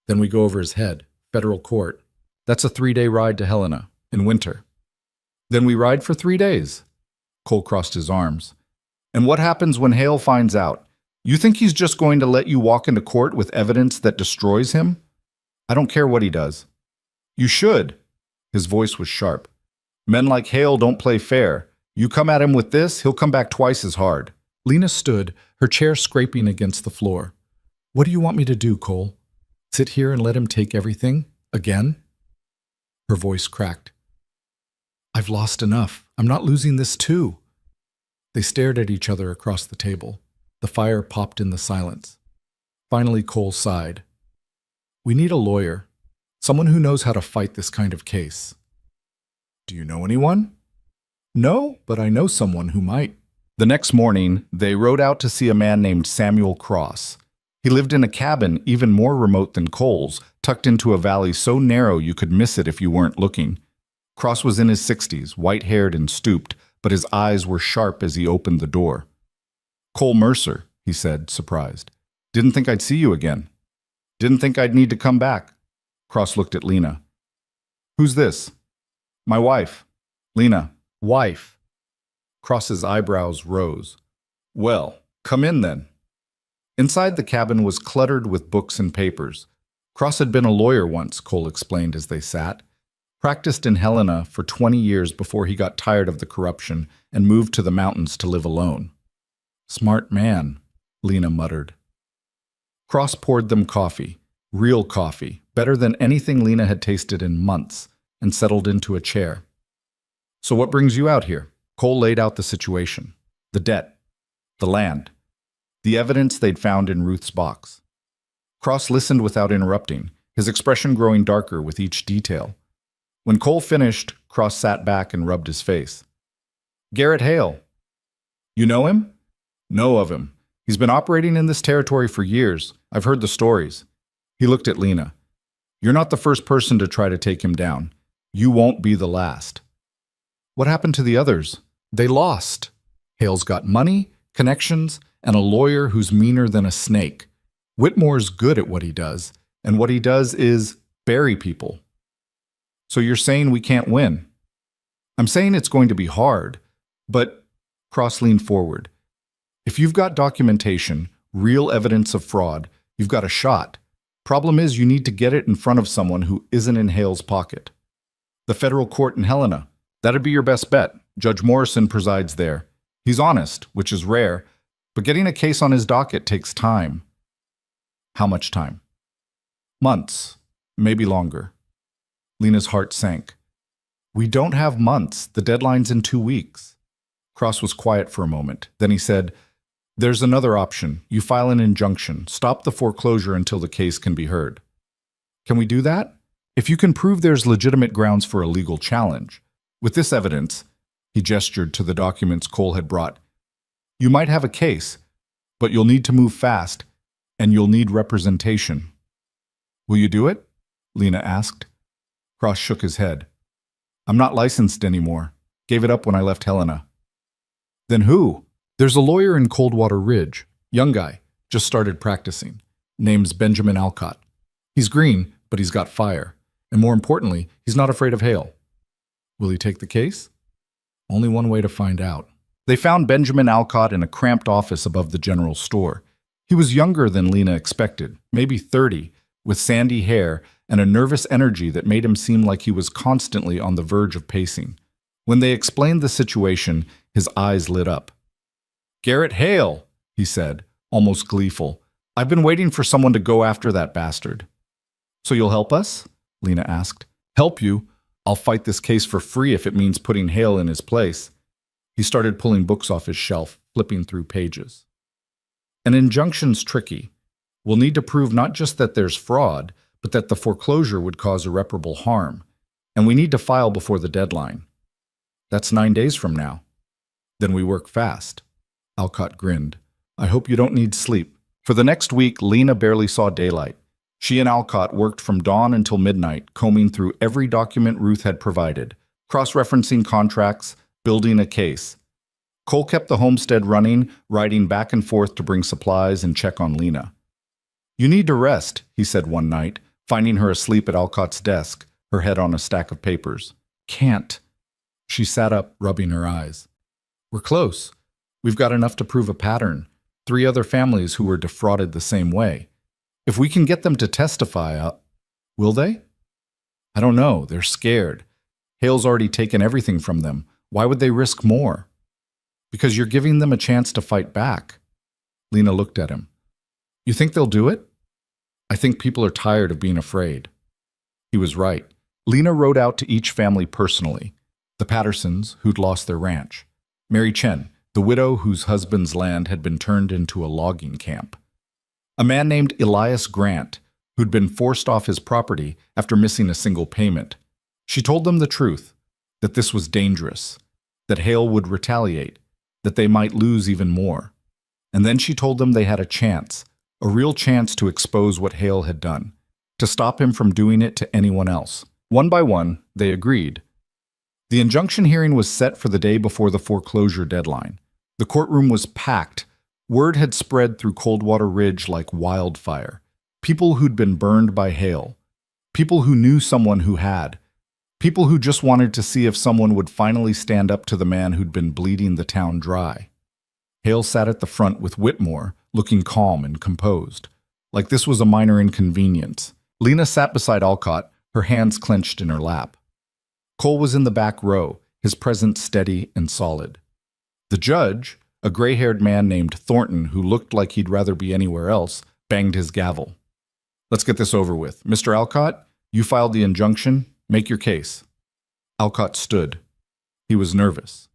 Then we go over his head, federal court. That's a 3-day ride to Helena, in winter. Then we ride for 3 days. Cole crossed his arms. And what happens when Hale finds out? You think he's just going to let you walk into court with evidence that destroys him? I don't care what he does. You should. His voice was sharp. Men like Hale don't play fair. You come at him with this, he'll come back twice as hard. Lena stood, her chair scraping against the floor. What do you want me to do, Cole? Sit here and let him take everything? Again? Her voice cracked. I've lost enough. I'm not losing this too. They stared at each other across the table. The fire popped in the silence. Finally, Cole sighed. We need a lawyer. Someone who knows how to fight this kind of case. Do you know anyone? No, but I know someone who might. The next morning, they rode out to see a man named Samuel Cross. He lived in a cabin even more remote than Cole's, tucked into a valley so narrow you could miss it if you weren't looking. Cross was in his 60s, white-haired and stooped, but his eyes were sharp as he opened the door. Cole Mercer, he said, surprised. Didn't think I'd see you again. Didn't think I'd need to come back. Cross looked at Lena. Who's this? My wife. Lena. Wife. Cross's eyebrows rose. Well, come in then. Inside the cabin was cluttered with books and papers. Cross had been a lawyer once, Cole explained as they sat. Practiced in Helena for 20 years before he got tired of the corruption and moved to the mountains to live alone. Smart man, Lena muttered. Cross poured them coffee, real coffee, better than anything Lena had tasted in months, and settled into a chair. So what brings you out here? Cole laid out the situation. The debt. The land. The evidence they'd found in Ruth's box. Cross listened without interrupting, his expression growing darker with each detail. When Cole finished, Cross sat back and rubbed his face. Garrett Hale. You know him? Know of him. He's been operating in this territory for years. I've heard the stories. He looked at Lena. You're not the first person to try to take him down. You won't be the last. What happened to the others? They lost. Hale's got money, connections, and a lawyer who's meaner than a snake. Whitmore's good at what he does, and what he does is bury people. So you're saying we can't win? I'm saying it's going to be hard, but Cross leaned forward. If you've got documentation, real evidence of fraud, you've got a shot. Problem is you need to get it in front of someone who isn't in Hale's pocket. The federal court in Helena. That'd be your best bet. Judge Morrison presides there. He's honest, which is rare, but getting a case on his docket takes time. How much time? Months, maybe longer. Lena's heart sank. We don't have months. The deadline's in 2 weeks. Cross was quiet for a moment. Then he said, There's another option. You file an injunction. Stop the foreclosure until the case can be heard. Can we do that? If you can prove there's legitimate grounds for a legal challenge. With this evidence, he gestured to the documents Cole had brought, you might have a case, but you'll need to move fast, and you'll need representation. Will you do it? Lena asked. Cross shook his head. I'm not licensed anymore. Gave it up when I left Helena. Then who? There's a lawyer in Coldwater Ridge. Young guy. Just started practicing. Name's Benjamin Alcott. He's green, but he's got fire. And more importantly, he's not afraid of Hale. Will he take the case? Only one way to find out. They found Benjamin Alcott in a cramped office above the general store. He was younger than Lena expected, maybe 30, with sandy hair and a nervous energy that made him seem like he was constantly on the verge of pacing. When they explained the situation, his eyes lit up. Garrett Hale, he said, almost gleeful. I've been waiting for someone to go after that bastard. So you'll help us? Lena asked. Help you? I'll fight this case for free if it means putting Hale in his place. He started pulling books off his shelf, flipping through pages. An injunction's tricky. We'll need to prove not just that there's fraud, but that the foreclosure would cause irreparable harm. And we need to file before the deadline. That's 9 days from now. Then we work fast. Alcott grinned. I hope you don't need sleep. For the next week, Lena barely saw daylight. She and Alcott worked from dawn until midnight, combing through every document Ruth had provided, cross-referencing contracts, building a case. Cole kept the homestead running, riding back and forth to bring supplies and check on Lena. "You need to rest," he said one night, finding her asleep at Alcott's desk, her head on a stack of papers. "Can't." She sat up, rubbing her eyes. "We're close. We've got enough to prove a pattern. 3 other families who were defrauded the same way. If we can get them to testify, will they? I don't know. They're scared. Hale's already taken everything from them. Why would they risk more?" "Because you're giving them a chance to fight back." Lena looked at him. "You think they'll do it?" "I think people are tired of being afraid." He was right. Lena wrote out to each family personally. The Pattersons, who'd lost their ranch. Mary Chen, the widow whose husband's land had been turned into a logging camp. A man named Elias Grant, who'd been forced off his property after missing a single payment. She told them the truth, that this was dangerous, that Hale would retaliate, that they might lose even more. And then she told them they had a chance, a real chance to expose what Hale had done, to stop him from doing it to anyone else. One by one, they agreed. The injunction hearing was set for the day before the foreclosure deadline. The courtroom was packed. Word had spread through Coldwater Ridge like wildfire. People who'd been burned by Hale. People who knew someone who had. People who just wanted to see if someone would finally stand up to the man who'd been bleeding the town dry. Hale sat at the front with Whitmore, looking calm and composed, like this was a minor inconvenience. Lena sat beside Alcott, her hands clenched in her lap. Cole was in the back row, his presence steady and solid. The judge, a gray-haired man named Thornton who looked like he'd rather be anywhere else, banged his gavel. "Let's get this over with. Mr. Alcott, you filed the injunction. Make your case." Alcott stood. He was nervous.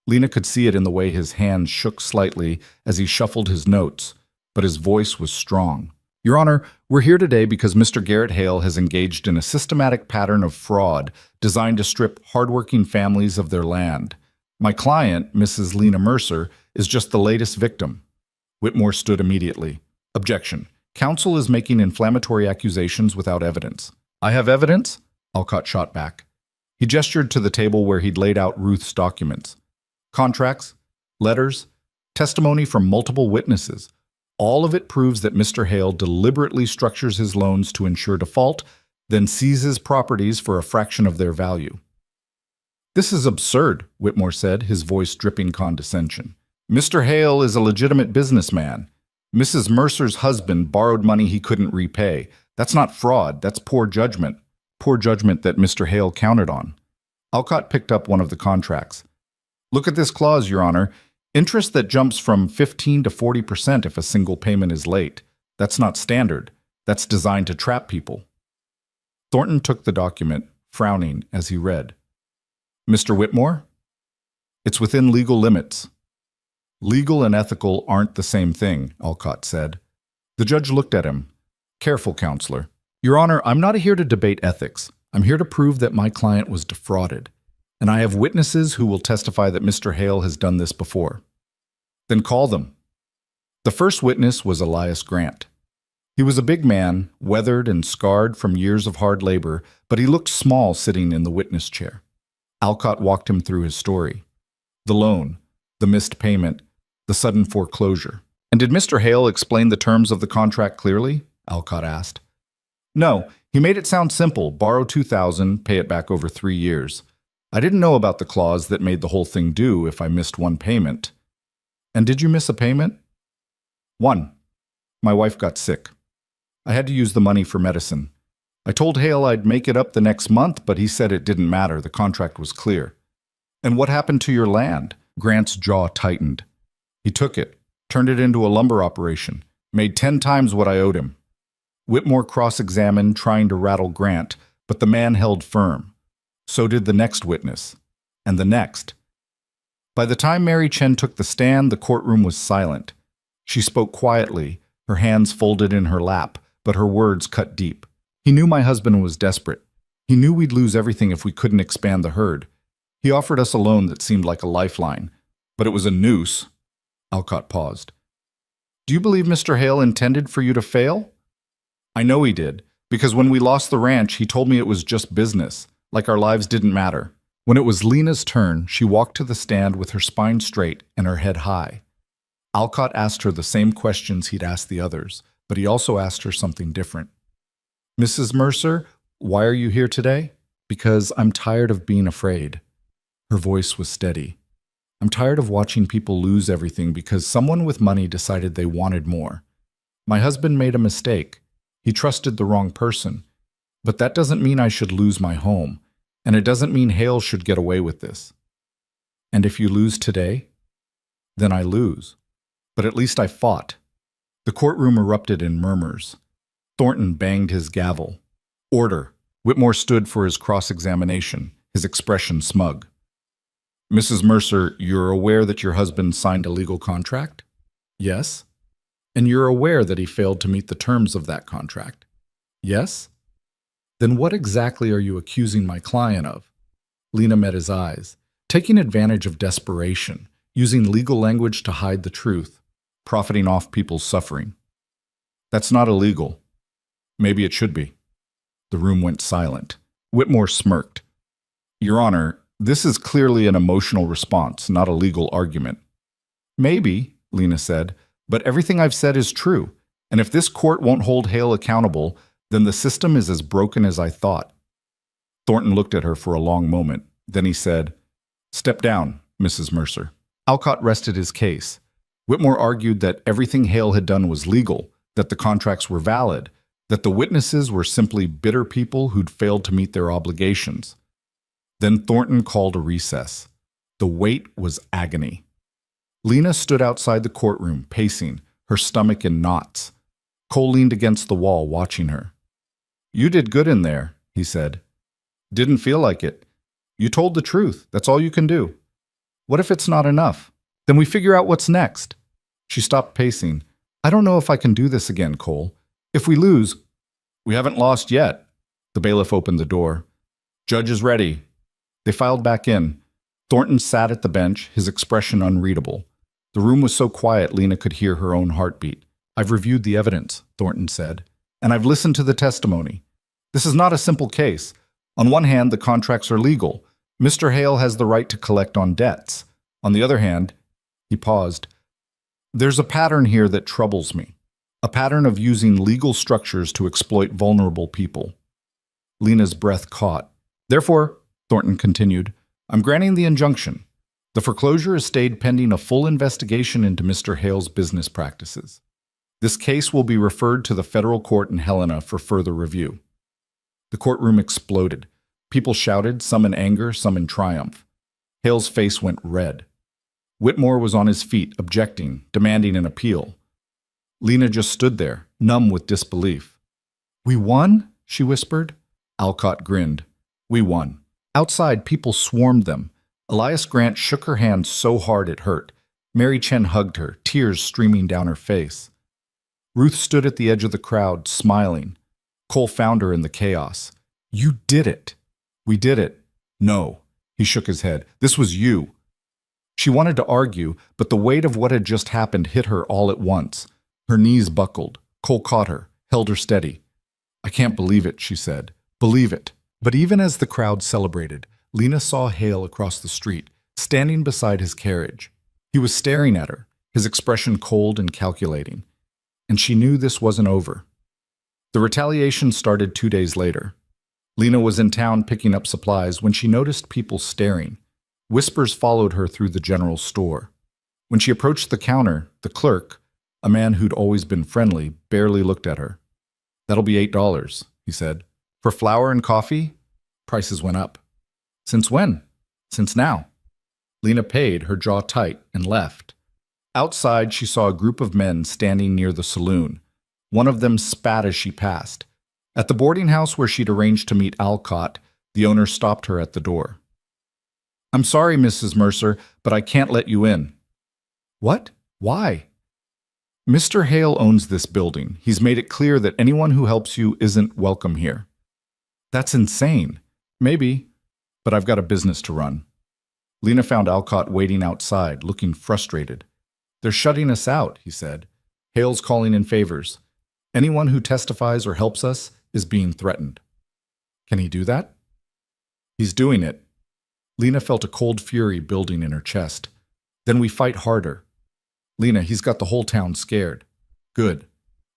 Lena could see it in the way his hands shook slightly as he shuffled his notes, but his voice was strong. "Your Honor, we're here today because Mr. Garrett Hale has engaged in a systematic pattern of fraud designed to strip hardworking families of their land. My client, Mrs. Lena Mercer, is just the latest victim." Whitmore stood immediately. "Objection. Counsel is making inflammatory accusations without evidence." "I have evidence?" Alcott shot back. He gestured to the table where he'd laid out Ruth's documents. Contracts, letters, testimony from multiple witnesses. All of it proves that Mr. Hale deliberately structures his loans to ensure default, then seizes properties for a fraction of their value. "This is absurd," Whitmore said, his voice dripping condescension. "Mr. Hale is a legitimate businessman. Mrs. Mercer's husband borrowed money he couldn't repay. That's not fraud, that's poor judgment. Poor judgment that Mr. Hale counted on." Alcott picked up one of the contracts. "Look at this clause, Your Honor. Interest that jumps from 15 to 40% if a single payment is late. That's not standard. That's designed to trap people." Thornton took the document, frowning as he read. "Mr. Whitmore? It's within legal limits." "Legal and ethical aren't the same thing," Alcott said. The judge looked at him. "Careful, counselor. Your Honor, I'm not here to debate ethics. I'm here to prove that my client was defrauded. And I have witnesses who will testify that Mr. Hale has done this before." "Then call them." The first witness was Elias Grant. He was a big man, weathered and scarred from years of hard labor, but he looked small sitting in the witness chair. Alcott walked him through his story. The loan, the missed payment, the sudden foreclosure. "And did Mr. Hale explain the terms of the contract clearly?" Alcott asked. "No, he made it sound simple. Borrow $2,000, pay it back over 3 years. I didn't know about the clause that made the whole thing due if I missed one payment." "And did you miss a payment?" "One. My wife got sick. I had to use the money for medicine. I told Hale I'd make it up the next month, but he said it didn't matter. The contract was clear." "And what happened to your land?" Grant's jaw tightened. "He took it, turned it into a lumber operation, made 10 times what I owed him." Whitmore cross-examined, trying to rattle Grant, but the man held firm. So did the next witness, and the next. By the time Mary Chen took the stand, the courtroom was silent. She spoke quietly, her hands folded in her lap, but her words cut deep. "He knew my husband was desperate. He knew we'd lose everything if we couldn't expand the herd. He offered us a loan that seemed like a lifeline, but it was a noose." Alcott paused. "Do you believe Mr. Hale intended for you to fail?" "I know he did, because when we lost the ranch, he told me it was just business, like our lives didn't matter. When it was Lena's turn, she walked to the stand with her spine straight and her head high. Alcott asked her the same questions he'd asked the others, but he also asked her something different. "Mrs. Mercer, why are you here today?" "Because I'm tired of being afraid." Her voice was steady. "I'm tired of watching people lose everything because someone with money decided they wanted more. My husband made a mistake. He trusted the wrong person. But that doesn't mean I should lose my home, and it doesn't mean Hale should get away with this. And if you lose today, then I lose. But at least I fought." The courtroom erupted in murmurs. Thornton banged his gavel. "Order." Whitmore stood for his cross-examination, his expression smug. "Mrs. Mercer, you're aware that your husband signed a legal contract?" "Yes." "And you're aware that he failed to meet the terms of that contract?" "Yes." "Then what exactly are you accusing my client of?" Lena met his eyes. "Taking advantage of desperation, using legal language to hide the truth, profiting off people's suffering." "That's not illegal." "Maybe it should be." The room went silent. Whitmore smirked. "Your Honor, this is clearly an emotional response, not a legal argument." "Maybe," Lena said, "but everything I've said is true. And if this court won't hold Hale accountable, then the system is as broken as I thought." Thornton looked at her for a long moment. Then he said, "Step down, Mrs. Mercer." Alcott rested his case. Whitmore argued that everything Hale had done was legal, that the contracts were valid, that the witnesses were simply bitter people who'd failed to meet their obligations. Then Thornton called a recess. The wait was agony. Lena stood outside the courtroom, pacing, her stomach in knots. Cole leaned against the wall, watching her. "You did good in there," he said. "Didn't feel like it. You told the truth. That's all you can do." "What if it's not enough? Then we figure out what's next." She stopped pacing. "I don't know if I can do this again, Cole. If we lose—" "We haven't lost yet." The bailiff opened the door. "Judge is ready." They filed back in. Thornton sat at the bench, his expression unreadable. The room was so quiet Lena could hear her own heartbeat. "I've reviewed the evidence," Thornton said, "and I've listened to the testimony. This is not a simple case. On one hand, the contracts are legal. Mr. Hale has the right to collect on debts. On the other hand," he paused, "there's a pattern here that troubles me. A pattern of using legal structures to exploit vulnerable people." Lena's breath caught. "Therefore," Thornton continued, "I'm granting the injunction. The foreclosure has stayed pending a full investigation into Mr. Hale's business practices. This case will be referred to the federal court in Helena for further review." The courtroom exploded. People shouted, some in anger, some in triumph. Hale's face went red. Whitmore was on his feet, objecting, demanding an appeal. Lena just stood there, numb with disbelief. "We won?" she whispered. Alcott grinned. "We won." Outside, people swarmed them. Elias Grant shook her hand so hard it hurt. Mary Chen hugged her, tears streaming down her face. Ruth stood at the edge of the crowd, smiling. Cole found her in the chaos. "You did it." "We did it." "No." He shook his head. "This was you." She wanted to argue, but the weight of what had just happened hit her all at once. Her knees buckled. Cole caught her, held her steady. "I can't believe it," she said. "Believe it." But even as the crowd celebrated, Lena saw Hale across the street, standing beside his carriage. He was staring at her, his expression cold and calculating. And she knew this wasn't over. The retaliation started 2 days later. Lena was in town picking up supplies when she noticed people staring. Whispers followed her through the general store. When she approached the counter, the clerk, a man who'd always been friendly, barely looked at her. "That'll be $8, he said. "For flour and coffee?" Prices went up. "Since when?" "Since now." Lena paid, her jaw tight, and left. Outside, she saw a group of men standing near the saloon. One of them spat as she passed. At the boarding house where she'd arranged to meet Alcott, the owner stopped her at the door. "I'm sorry, Mrs. Mercer, but I can't let you in." "What? Why?" "Mr. Hale owns this building. He's made it clear that anyone who helps you isn't welcome here." "That's insane." "Maybe, but I've got a business to run." Lena found Alcott waiting outside, looking frustrated. "They're shutting us out," he said. "Hale's calling in favors. Anyone who testifies or helps us is being threatened." "Can he do that?" "He's doing it." Lena felt a cold fury building in her chest. Then we fight harder. Lena, he's got the whole town scared. Good.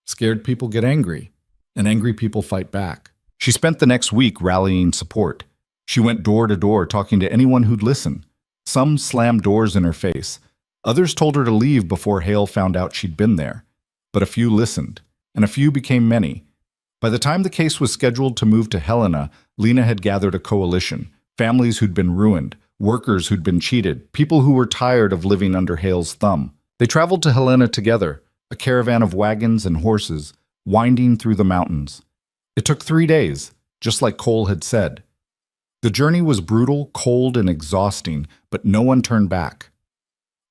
Scared people get angry, and angry people fight back. She spent the next week rallying support. She went door to door talking to anyone who'd listen. Some slammed doors in her face. Others told her to leave before Hale found out she'd been there. But a few listened, and a few became many. By the time the case was scheduled to move to Helena, Lena had gathered a coalition. Families who'd been ruined, workers who'd been cheated, people who were tired of living under Hale's thumb. They traveled to Helena together, a caravan of wagons and horses, winding through the mountains. It took 3 days, just like Cole had said. The journey was brutal, cold, and exhausting, but no one turned back.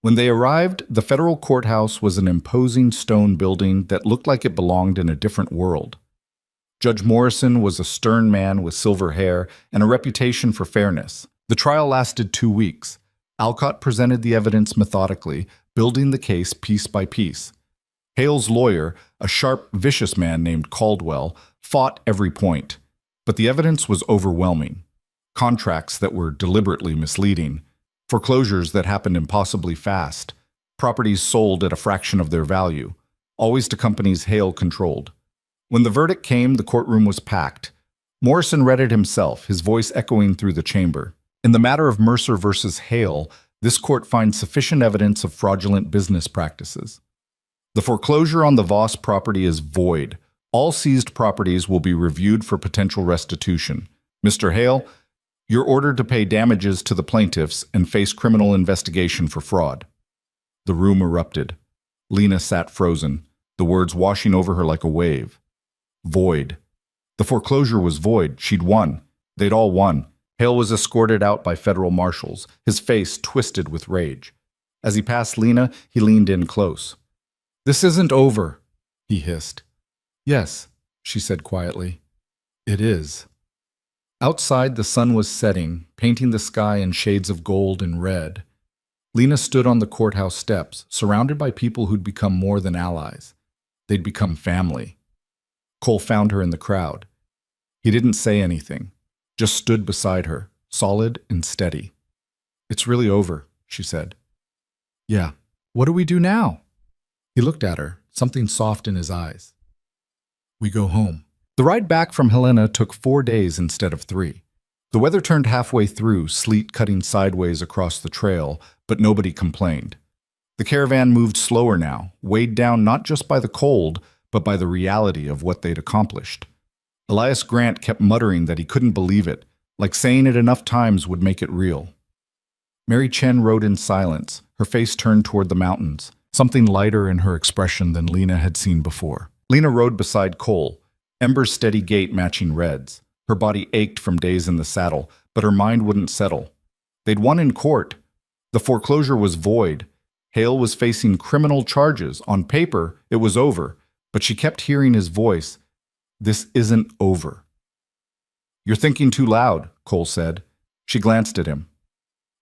When they arrived, the federal courthouse was an imposing stone building that looked like it belonged in a different world. Judge Morrison was a stern man with silver hair and a reputation for fairness. The trial lasted 2 weeks. Alcott presented the evidence methodically, building the case piece by piece. Hale's lawyer, a sharp, vicious man named Caldwell, fought every point. But the evidence was overwhelming. Contracts that were deliberately misleading, foreclosures that happened impossibly fast, properties sold at a fraction of their value, always to companies Hale controlled. When the verdict came, the courtroom was packed. Morrison read it himself, his voice echoing through the chamber. In the matter of Mercer versus Hale, this court finds sufficient evidence of fraudulent business practices. The foreclosure on the Voss property is void. All seized properties will be reviewed for potential restitution. Mr. Hale, you're ordered to pay damages to the plaintiffs and face criminal investigation for fraud. The room erupted. Lena sat frozen, the words washing over her like a wave. Void. The foreclosure was void. She'd won. They'd all won. Hale was escorted out by federal marshals, his face twisted with rage. As he passed Lena, he leaned in close. "This isn't over," he hissed. "Yes," she said quietly. "It is." Outside, the sun was setting, painting the sky in shades of gold and red. Lena stood on the courthouse steps, surrounded by people who'd become more than allies. They'd become family. Cole found her in the crowd. He didn't say anything, just stood beside her, solid and steady. "It's really over," she said. "Yeah. What do we do now?" He looked at her, something soft in his eyes. "We go home." The ride back from Helena took 4 days instead of 3. The weather turned halfway through, sleet cutting sideways across the trail, but nobody complained. The caravan moved slower now, weighed down not just by the cold, but by the reality of what they'd accomplished. Elias Grant kept muttering that he couldn't believe it, like saying it enough times would make it real. Mary Chen rode in silence, her face turned toward the mountains, something lighter in her expression than Lena had seen before. Lena rode beside Cole, Ember's steady gait matching Red's. Her body ached from days in the saddle, but her mind wouldn't settle. They'd won in court. The foreclosure was void. Hale was facing criminal charges. On paper, it was over, but she kept hearing his voice. "This isn't over." "You're thinking too loud," Cole said. She glanced at him.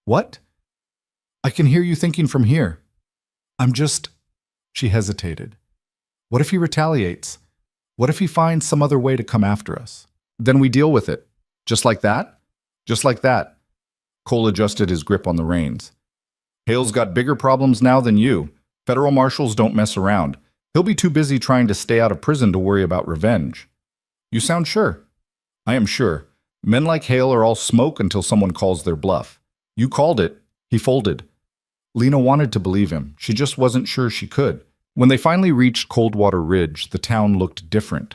"What?" "I can hear you thinking from here." "I'm just—" She hesitated. "What if he retaliates? What if he finds some other way to come after us? Then we deal with it. Just like that?" "Just like that." Cole adjusted his grip on the reins. "Hale's got bigger problems now than you. Federal marshals don't mess around. He'll be too busy trying to stay out of prison to worry about revenge." "You sound sure." "I am sure. Men like Hale are all smoke until someone calls their bluff. You called it." He folded. Lena wanted to believe him. She just wasn't sure she could. When they finally reached Coldwater Ridge, the town looked different.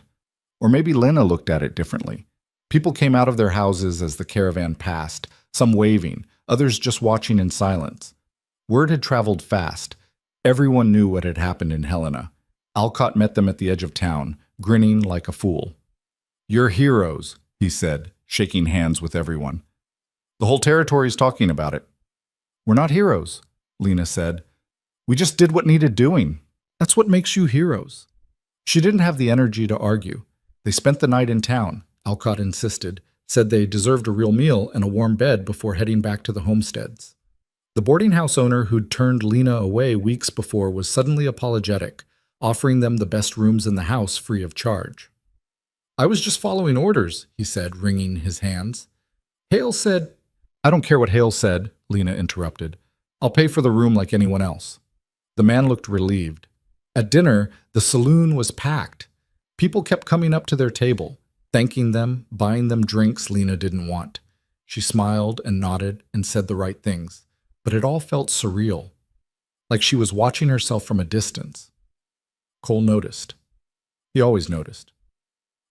Or maybe Lena looked at it differently. People came out of their houses as the caravan passed, some waving, others just watching in silence. Word had traveled fast. Everyone knew what had happened in Helena. Alcott met them at the edge of town, grinning like a fool. "You're heroes," he said, shaking hands with everyone. "The whole territory's talking about it." "We're not heroes," Lena said. "We just did what needed doing. That's what makes you heroes." She didn't have the energy to argue. They spent the night in town, Alcott insisted, said they deserved a real meal and a warm bed before heading back to the homesteads. The boarding house owner who'd turned Lena away weeks before was suddenly apologetic, offering them the best rooms in the house free of charge. "I was just following orders," he said, wringing his hands. "Hale said—" I don't care what Hale said, Lena interrupted. I'll pay for the room like anyone else. The man looked relieved. At dinner, the saloon was packed. People kept coming up to their table, thanking them, buying them drinks Lena didn't want. She smiled and nodded and said the right things, but it all felt surreal, like she was watching herself from a distance. Cole noticed. He always noticed.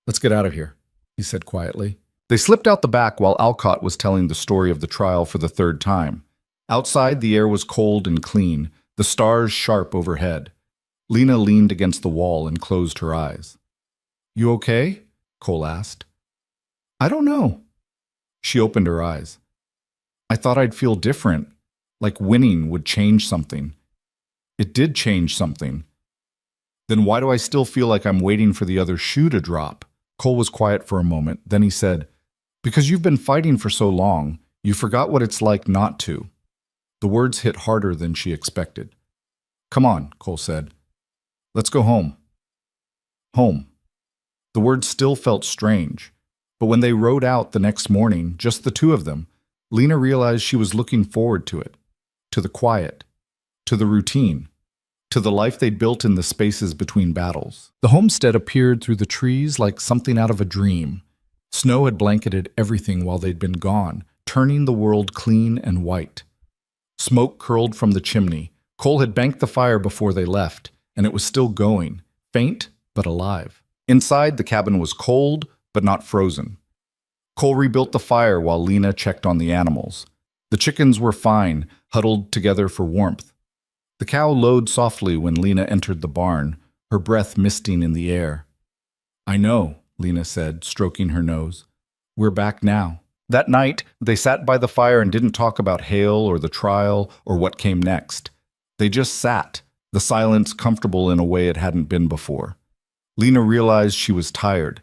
Let's get out of here, he said quietly. They slipped out the back while Alcott was telling the story of the trial for the third time. Outside, the air was cold and clean, the stars sharp overhead. Lena leaned against the wall and closed her eyes. You okay? Cole asked. I don't know. She opened her eyes. I thought I'd feel different, like winning would change something. It did change something. Then why do I still feel like I'm waiting for the other shoe to drop? Cole was quiet for a moment. Then he said, Because you've been fighting for so long, you forgot what it's like not to. The words hit harder than she expected. Come on, Cole said. Let's go home. Home. The words still felt strange, but when they rode out the next morning, just the two of them, Lena realized she was looking forward to it, to the quiet, to the routine, to the life they'd built in the spaces between battles. The homestead appeared through the trees like something out of a dream. Snow had blanketed everything while they'd been gone, turning the world clean and white. Smoke curled from the chimney. Cole had banked the fire before they left, and it was still going, faint but alive. Inside, the cabin was cold but not frozen. Cole rebuilt the fire while Lena checked on the animals. The chickens were fine, huddled together for warmth. The cow lowed softly when Lena entered the barn, her breath misting in the air. I know, Lena said, stroking her nose. We're back now. That night, they sat by the fire and didn't talk about Hale or the trial or what came next. They just sat, the silence comfortable in a way it hadn't been before. Lena realized she was tired,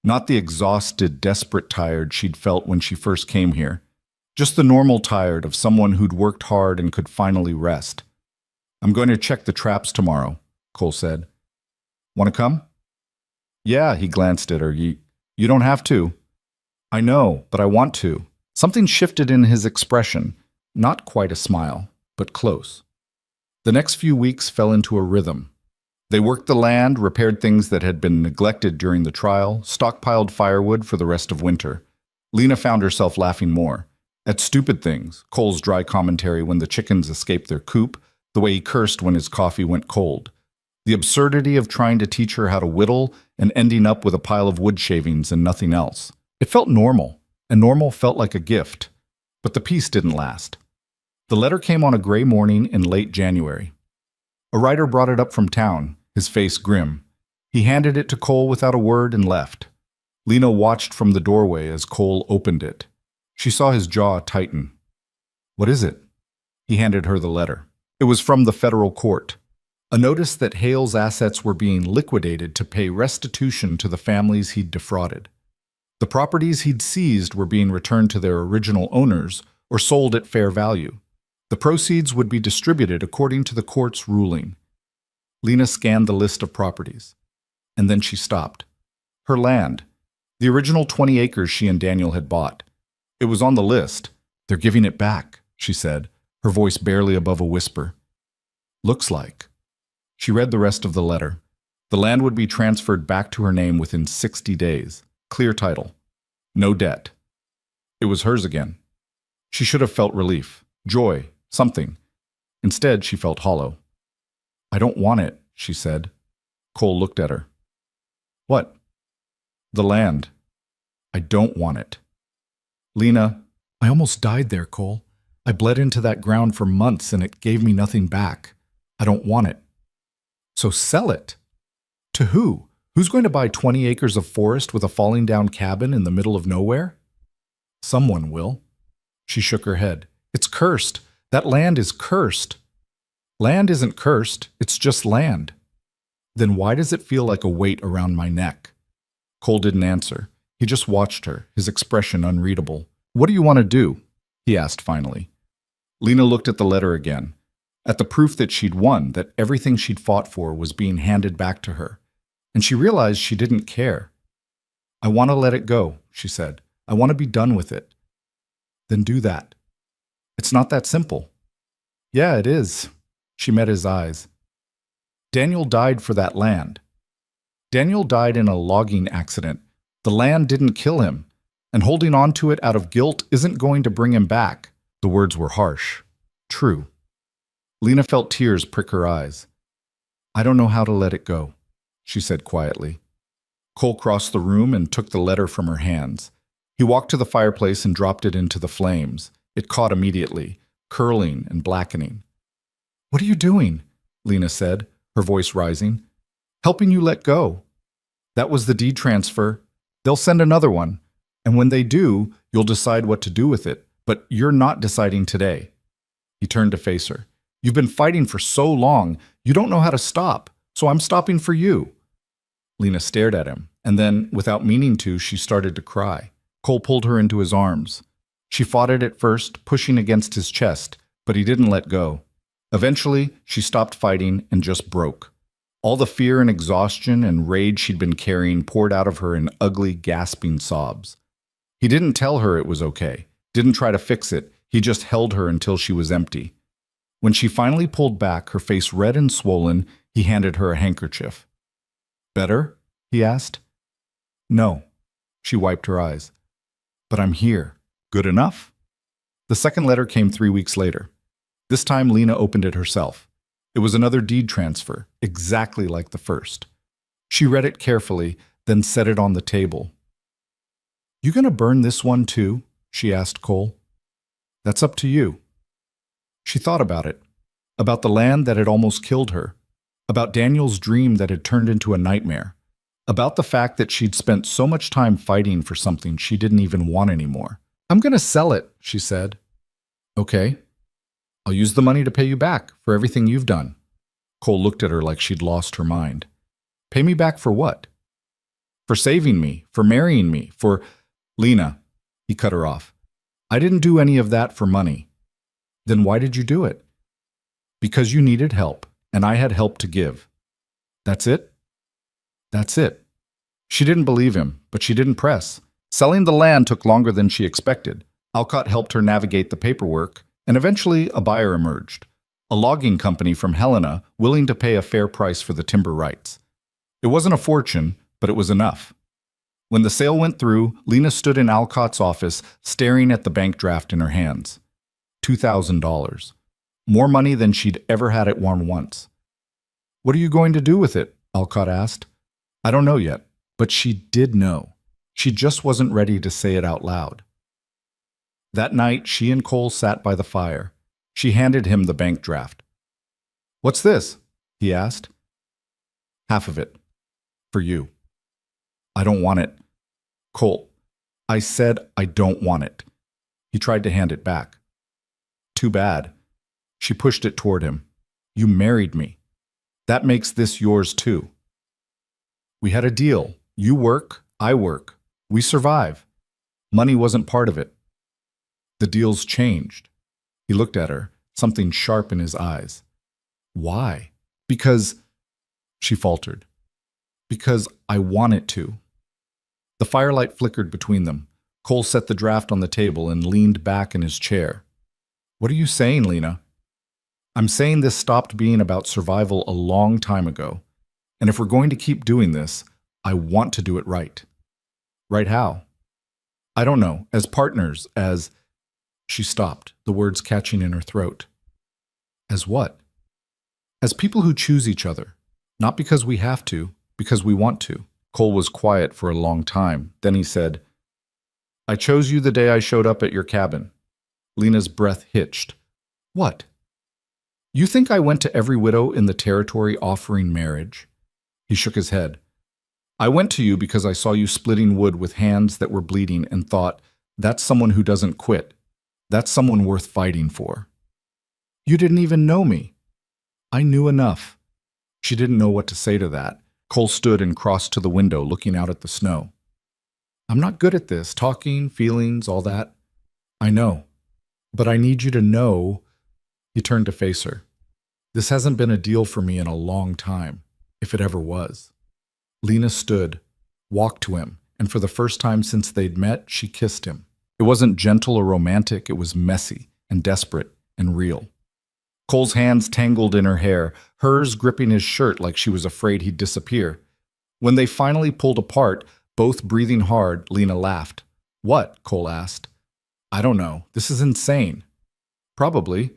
not the exhausted, desperate tired she'd felt when she first came here, just the normal tired of someone who'd worked hard and could finally rest. I'm going to check the traps tomorrow, Cole said. Want to come? Yeah, he glanced at her. You don't have to. I know, but I want to. Something shifted in his expression, not quite a smile, but close. The next few weeks fell into a rhythm. They worked the land, repaired things that had been neglected during the trial, stockpiled firewood for the rest of winter. Lena found herself laughing more. At stupid things, Cole's dry commentary when the chickens escaped their coop, the way he cursed when his coffee went cold. The absurdity of trying to teach her how to whittle and ending up with a pile of wood shavings and nothing else. It felt normal, and normal felt like a gift. But the peace didn't last. The letter came on a gray morning in late January. A writer brought it up from town, his face grim. He handed it to Cole without a word and left. Lena watched from the doorway as Cole opened it. She saw his jaw tighten. What is it? He handed her the letter. It was from the federal court. A notice that Hale's assets were being liquidated to pay restitution to the families he'd defrauded. The properties he'd seized were being returned to their original owners or sold at fair value. The proceeds would be distributed according to the court's ruling. Lena scanned the list of properties. And then she stopped. Her land, the original 20 acres she and Daniel had bought. It was on the list. They're giving it back, she said, her voice barely above a whisper. Looks like. She read the rest of the letter. The land would be transferred back to her name within 60 days. Clear title. No debt. It was hers again. She should have felt relief, joy, something. Instead, she felt hollow. I don't want it, she said. Cole looked at her. What? The land. I don't want it. Lena, I almost died there, Cole. I bled into that ground for months and it gave me nothing back. I don't want it. So sell it. To who? Who's going to buy 20 acres of forest with a falling down cabin in the middle of nowhere? Someone will. She shook her head. It's cursed. That land is cursed. Land isn't cursed. It's just land. Then why does it feel like a weight around my neck? Cole didn't answer. He just watched her, his expression unreadable. What do you want to do? He asked finally. Lena looked at the letter again, at the proof that she'd won, that everything she'd fought for was being handed back to her. And she realized she didn't care. I want to let it go, she said. I want to be done with it. Then do that. It's not that simple. Yeah, it is. She met his eyes. Daniel died for that land. Daniel died in a logging accident. The land didn't kill him, and holding on to it out of guilt isn't going to bring him back. The words were harsh. True. Lena felt tears prick her eyes. I don't know how to let it go, she said quietly. Cole crossed the room and took the letter from her hands. He walked to the fireplace and dropped it into the flames. It caught immediately, curling and blackening. What are you doing? Lena said, her voice rising. Helping you let go. That was the deed transfer. They'll send another one, and when they do, you'll decide what to do with it, but you're not deciding today. He turned to face her. You've been fighting for so long, you don't know how to stop, so I'm stopping for you. Lena stared at him, and then, without meaning to, she started to cry. Cole pulled her into his arms. She fought it at first, pushing against his chest, but he didn't let go. Eventually, she stopped fighting and just broke. All the fear and exhaustion and rage she'd been carrying poured out of her in ugly, gasping sobs. He didn't tell her it was okay, didn't try to fix it, he just held her until she was empty. When she finally pulled back, her face red and swollen, he handed her a handkerchief. Better? He asked. No. She wiped her eyes. But I'm here. Good enough? The second letter came 3 weeks later. This time Lena opened it herself. It was another deed transfer, exactly like the first. She read it carefully, then set it on the table. You gonna burn this one too? She asked Cole. That's up to you. She thought about it, about the land that had almost killed her, about Daniel's dream that had turned into a nightmare, about the fact that she'd spent so much time fighting for something she didn't even want anymore. I'm gonna sell it, she said. Okay. I'll use the money to pay you back for everything you've done. Cole looked at her like she'd lost her mind. Pay me back for what? For saving me, for marrying me, for… Lena, he cut her off. I didn't do any of that for money. Then why did you do it? Because you needed help, and I had help to give. That's it? That's it. She didn't believe him, but she didn't press. Selling the land took longer than she expected. Alcott helped her navigate the paperwork, and eventually a buyer emerged, a logging company from Helena willing to pay a fair price for the timber rights. It wasn't a fortune, but it was enough. When the sale went through, Lena stood in Alcott's office, staring at the bank draft in her hands. $2,000. More money than she'd ever had at one once. What are you going to do with it? Alcott asked. I don't know yet, but she did know. She just wasn't ready to say it out loud. That night, she and Cole sat by the fire. She handed him the bank draft. What's this? He asked. Half of it. For you. I don't want it. Cole, I said I don't want it. He tried to hand it back. Too bad. She pushed it toward him. You married me. That makes this yours too. We had a deal. You work, I work. We survive. Money wasn't part of it. The deal's changed. He looked at her, something sharp in his eyes. Why? Because, she faltered. Because I want it to. The firelight flickered between them. Cole set the draft on the table and leaned back in his chair. What are you saying, Lena? I'm saying this stopped being about survival a long time ago. And if we're going to keep doing this, I want to do it right. Right how? I don't know. As partners, as… She stopped, the words catching in her throat. As what? As people who choose each other. Not because we have to, because we want to. Cole was quiet for a long time. Then he said, I chose you the day I showed up at your cabin. Lena's breath hitched. What? You think I went to every widow in the territory offering marriage? He shook his head. I went to you because I saw you splitting wood with hands that were bleeding and thought, that's someone who doesn't quit. That's someone worth fighting for. You didn't even know me. I knew enough. She didn't know what to say to that. Cole stood and crossed to the window, looking out at the snow. I'm not good at this, talking, feelings, all that. I know. But I need you to know… He turned to face her. This hasn't been a deal for me in a long time, if it ever was. Lena stood, walked to him, and for the first time since they'd met, she kissed him. It wasn't gentle or romantic, it was messy and desperate and real. Cole's hands tangled in her hair, hers gripping his shirt like she was afraid he'd disappear. When they finally pulled apart, both breathing hard, Lena laughed. "What?" Cole asked. "I don't know. This is insane." "Probably.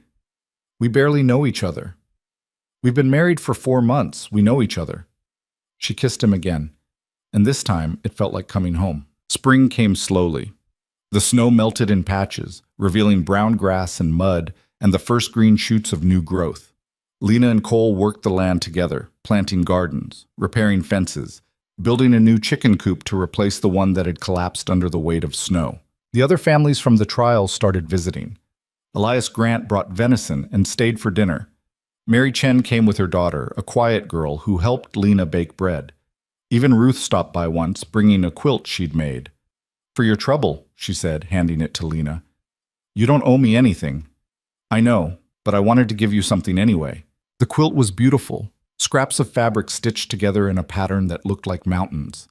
We barely know each other. We've been married for 4 months. We know each other." She kissed him again, and this time it felt like coming home. Spring came slowly. The snow melted in patches, revealing brown grass and mud and the first green shoots of new growth. Lena and Cole worked the land together, planting gardens, repairing fences, building a new chicken coop to replace the one that had collapsed under the weight of snow. The other families from the trial started visiting. Elias Grant brought venison and stayed for dinner. Mary Chen came with her daughter, a quiet girl who helped Lena bake bread. Even Ruth stopped by once, bringing a quilt she'd made. "For your trouble," she said, handing it to Lena. "You don't owe me anything." "I know, but I wanted to give you something anyway." The quilt was beautiful, scraps of fabric stitched together in a pattern that looked like mountains.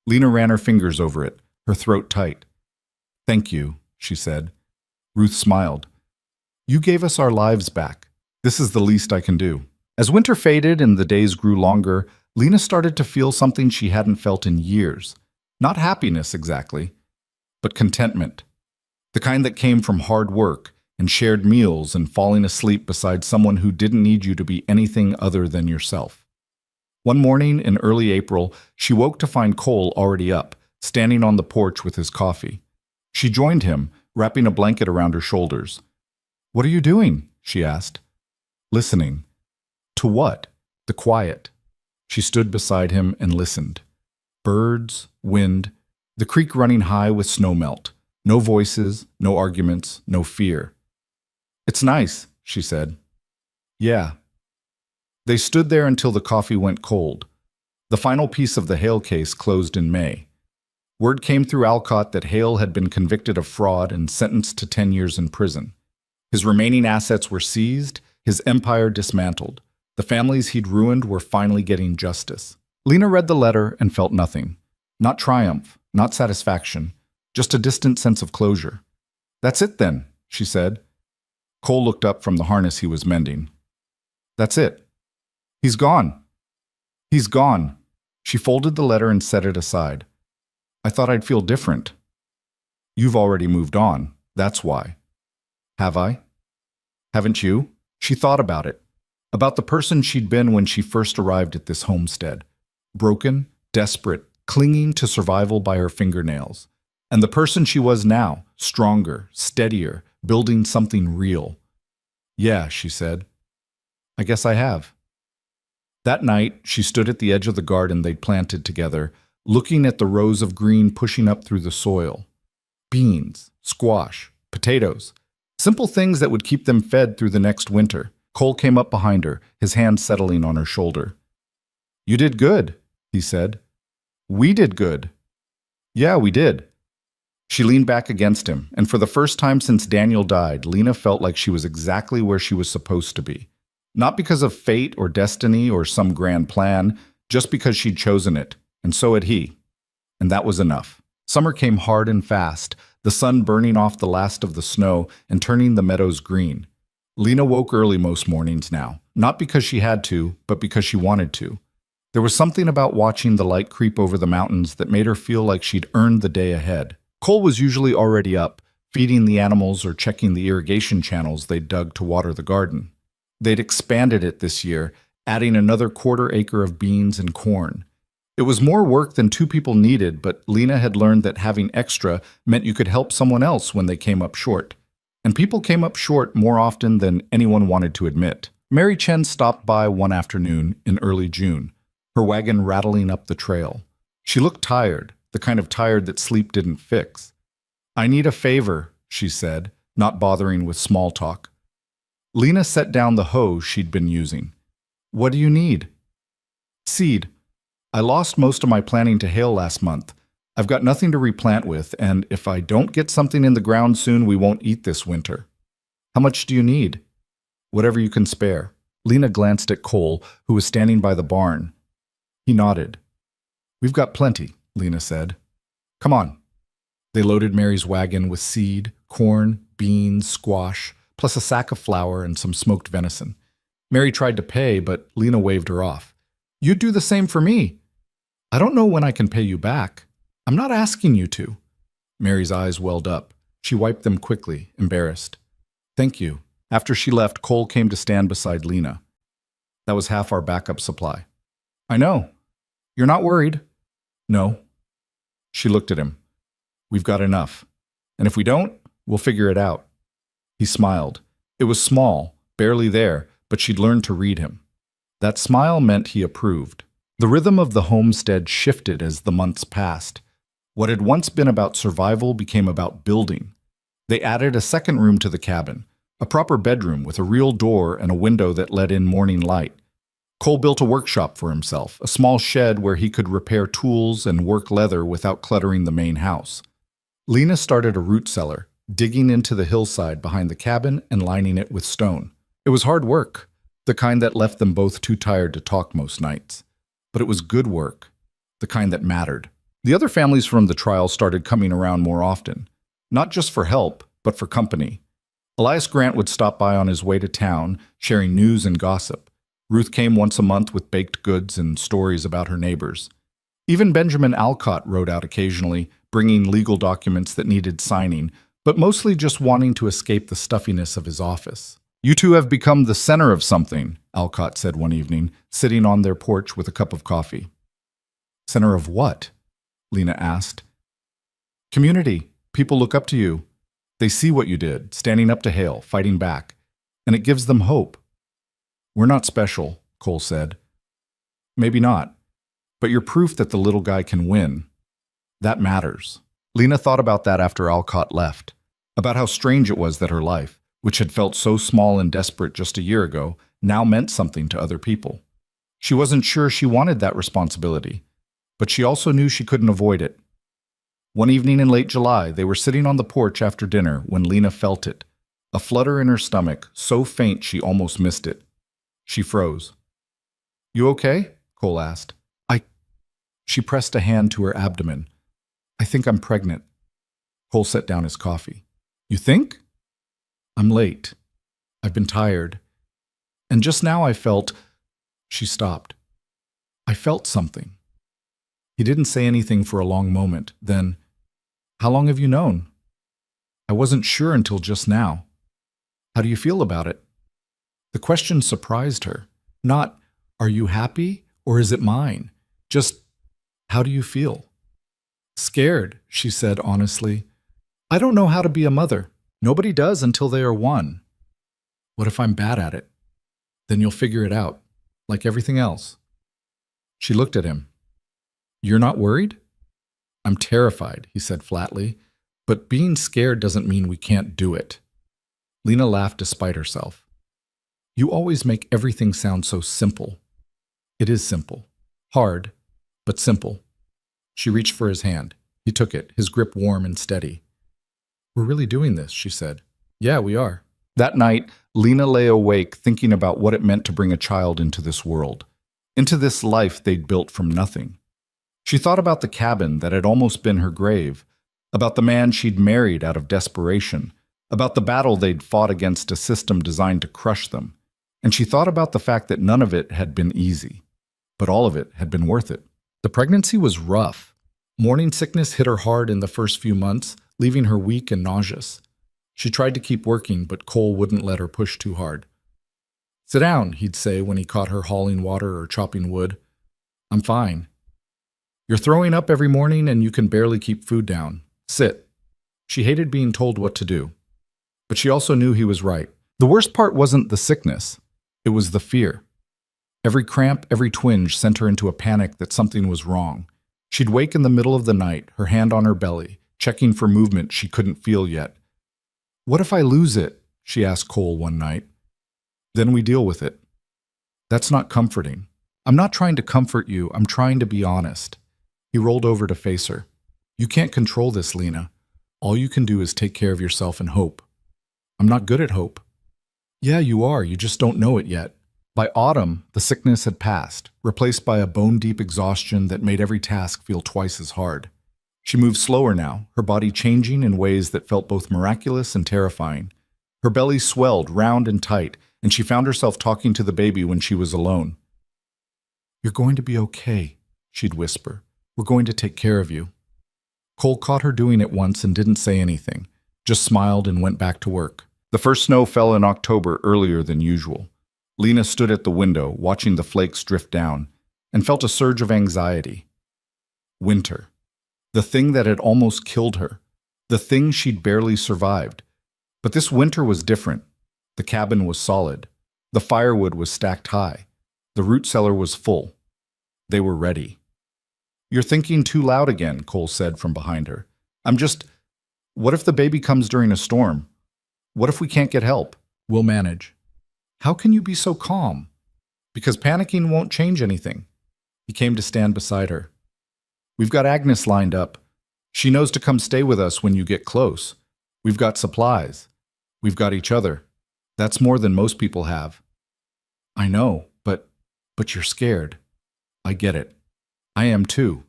Lena ran her fingers over it, her throat tight. "Thank you," she said. Ruth smiled. "You gave us our lives back. This is the least I can do." As winter faded and the days grew longer, Lena started to feel something she hadn't felt in years. Not happiness exactly, but contentment. The kind that came from hard work and shared meals and falling asleep beside someone who didn't need you to be anything other than yourself. One morning in early April, she woke to find Cole already up, standing on the porch with his coffee. She joined him, wrapping a blanket around her shoulders. "What are you doing?" she asked. "Listening." "To what?" "The quiet." She stood beside him and listened. Birds, wind, the creek running high with snowmelt. No voices, no arguments, no fear. "It's nice," she said. "Yeah." They stood there until the coffee went cold. The final piece of the Hale case closed in May. Word came through Alcott that Hale had been convicted of fraud and sentenced to 10 years in prison. His remaining assets were seized, his empire dismantled. The families he'd ruined were finally getting justice. Lena read the letter and felt nothing. Not triumph, not satisfaction, just a distant sense of closure. "That's it then," she said. Cole looked up from the harness he was mending. "That's it. He's gone. He's gone." She folded the letter and set it aside. "I thought I'd feel different." "You've already moved on. That's why." "Have I? Haven't you?" She thought about it. About the person she'd been when she first arrived at this homestead. Broken, desperate, clinging to survival by her fingernails. And the person she was now, stronger, steadier, building something real. "Yeah," she said. "I guess I have." That night, she stood at the edge of the garden they'd planted together, looking at the rows of green pushing up through the soil. Beans, squash, potatoes. Simple things that would keep them fed through the next winter. Cole came up behind her, his hand settling on her shoulder. "You did good," he said. "We did good." "Yeah, we did." She leaned back against him, and for the first time since Daniel died, Lena felt like she was exactly where she was supposed to be. Not because of fate or destiny or some grand plan, just because she'd chosen it, and so had he. And that was enough. Summer came hard and fast, the sun burning off the last of the snow and turning the meadows green. Lena woke early most mornings now, not because she had to, but because she wanted to. There was something about watching the light creep over the mountains that made her feel like she'd earned the day ahead. Cole was usually already up, feeding the animals or checking the irrigation channels they'd dug to water the garden. They'd expanded it this year, adding another quarter-acre of beans and corn. It was more work than 2 people needed, but Lena had learned that having extra meant you could help someone else when they came up short. And people came up short more often than anyone wanted to admit. Mary Chen stopped by one afternoon in early June, her wagon rattling up the trail. She looked tired, the kind of tired that sleep didn't fix. "I need a favor," she said, not bothering with small talk. Lena set down the hoe she'd been using. "What do you need?" "Seed. I lost most of my planting to hail last month. I've got nothing to replant with, and if I don't get something in the ground soon, we won't eat this winter." "How much do you need?" "Whatever you can spare." Lena glanced at Cole, who was standing by the barn. He nodded. "We've got plenty," Lena said. "Come on." They loaded Mary's wagon with seed, corn, beans, squash, plus a sack of flour and some smoked venison. Mary tried to pay, but Lena waved her off. "You'd do the same for me." "I don't know when I can pay you back. I'm not asking you to." Mary's eyes welled up. She wiped them quickly, embarrassed. "Thank you." After she left, Cole came to stand beside Lena. "That was half our backup supply." "I know. You're not worried?" "No." She looked at him. "We've got enough. And if we don't, we'll figure it out." He smiled. It was small, barely there, but she'd learned to read him. That smile meant he approved. The rhythm of the homestead shifted as the months passed. What had once been about survival became about building. They added a second room to the cabin, a proper bedroom with a real door and a window that let in morning light. Cole built a workshop for himself, a small shed where he could repair tools and work leather without cluttering the main house. Lena started a root cellar, digging into the hillside behind the cabin and lining it with stone. It was hard work, the kind that left them both too tired to talk most nights. But it was good work, the kind that mattered. The other families from the trial started coming around more often, not just for help, but for company. Elias Grant would stop by on his way to town, sharing news and gossip. Ruth came once a month with baked goods and stories about her neighbors. Even Benjamin Alcott rode out occasionally, bringing legal documents that needed signing, but mostly just wanting to escape the stuffiness of his office. "You two have become the center of something," Alcott said one evening, sitting on their porch with a cup of coffee. "Center of what?" Lena asked. "Community. People look up to you. They see what you did, standing up to Hale, fighting back, and it gives them hope." "We're not special," Cole said. "Maybe not, but you're proof that the little guy can win. That matters." Lena thought about that after Alcott left, about how strange it was that her life, which had felt so small and desperate just a year ago, now meant something to other people. She wasn't sure she wanted that responsibility, but she also knew she couldn't avoid it. One evening in late July, they were sitting on the porch after dinner when Lena felt it, a flutter in her stomach, so faint she almost missed it. She froze. "You okay?" Cole asked. She pressed a hand to her abdomen. "I think I'm pregnant." Cole set down his coffee. "You think?" "I'm late. I've been tired. And just now I felt—" She stopped. "I felt something." He didn't say anything for a long moment. Then, "How long have you known?" "I wasn't sure until just now." "How do you feel about it?" The question surprised her. Not, "Are you happy?" or "Is it mine?" Just, "How do you feel?" "Scared," she said honestly. "I don't know how to be a mother. Nobody does until they are one." "What if I'm bad at it?" "Then you'll figure it out, like everything else." She looked at him. "You're not worried?" "I'm terrified," he said flatly. "But being scared doesn't mean we can't do it." Lena laughed despite herself. "You always make everything sound so simple." "It is simple. Hard, but simple." She reached for his hand. He took it, his grip warm and steady. "We're really doing this," she said. "Yeah, we are." That night, Lena lay awake thinking about what it meant to bring a child into this world, into this life they'd built from nothing. She thought about the cabin that had almost been her grave, about the man she'd married out of desperation, about the battle they'd fought against a system designed to crush them. And she thought about the fact that none of it had been easy, but all of it had been worth it. The pregnancy was rough. Morning sickness hit her hard in the first few months, leaving her weak and nauseous. She tried to keep working, but Cole wouldn't let her push too hard. "Sit down," he'd say when he caught her hauling water or chopping wood. "I'm fine." "You're throwing up every morning and you can barely keep food down. Sit." She hated being told what to do. But she also knew he was right. The worst part wasn't the sickness. It was the fear. Every cramp, every twinge sent her into a panic that something was wrong. She'd wake in the middle of the night, her hand on her belly, checking for movement she couldn't feel yet. "What if I lose it?" she asked Cole one night. "Then we deal with it." "That's not comforting." "I'm not trying to comfort you. I'm trying to be honest." He rolled over to face her. "You can't control this, Lena. All you can do is take care of yourself and hope." "I'm not good at hope." "Yeah, you are. You just don't know it yet." By autumn, the sickness had passed, replaced by a bone-deep exhaustion that made every task feel twice as hard. She moved slower now, her body changing in ways that felt both miraculous and terrifying. Her belly swelled, round and tight, and she found herself talking to the baby when she was alone. "You're going to be okay," she'd whisper. "We're going to take care of you." Cole caught her doing it once and didn't say anything, just smiled and went back to work. The first snow fell in October earlier than usual. Lena stood at the window, watching the flakes drift down, and felt a surge of anxiety. Winter. The thing that had almost killed her. The thing she'd barely survived. But this winter was different. The cabin was solid. The firewood was stacked high. The root cellar was full. They were ready. "You're thinking too loud again," Cole said from behind her. What if the baby comes during a storm? What if we can't get help?" "We'll manage." "How can you be so calm?" "Because panicking won't change anything." He came to stand beside her. "We've got Agnes lined up. She knows to come stay with us when you get close. We've got supplies. We've got each other. That's more than most people have." "I know, but you're scared." "I get it. I am too."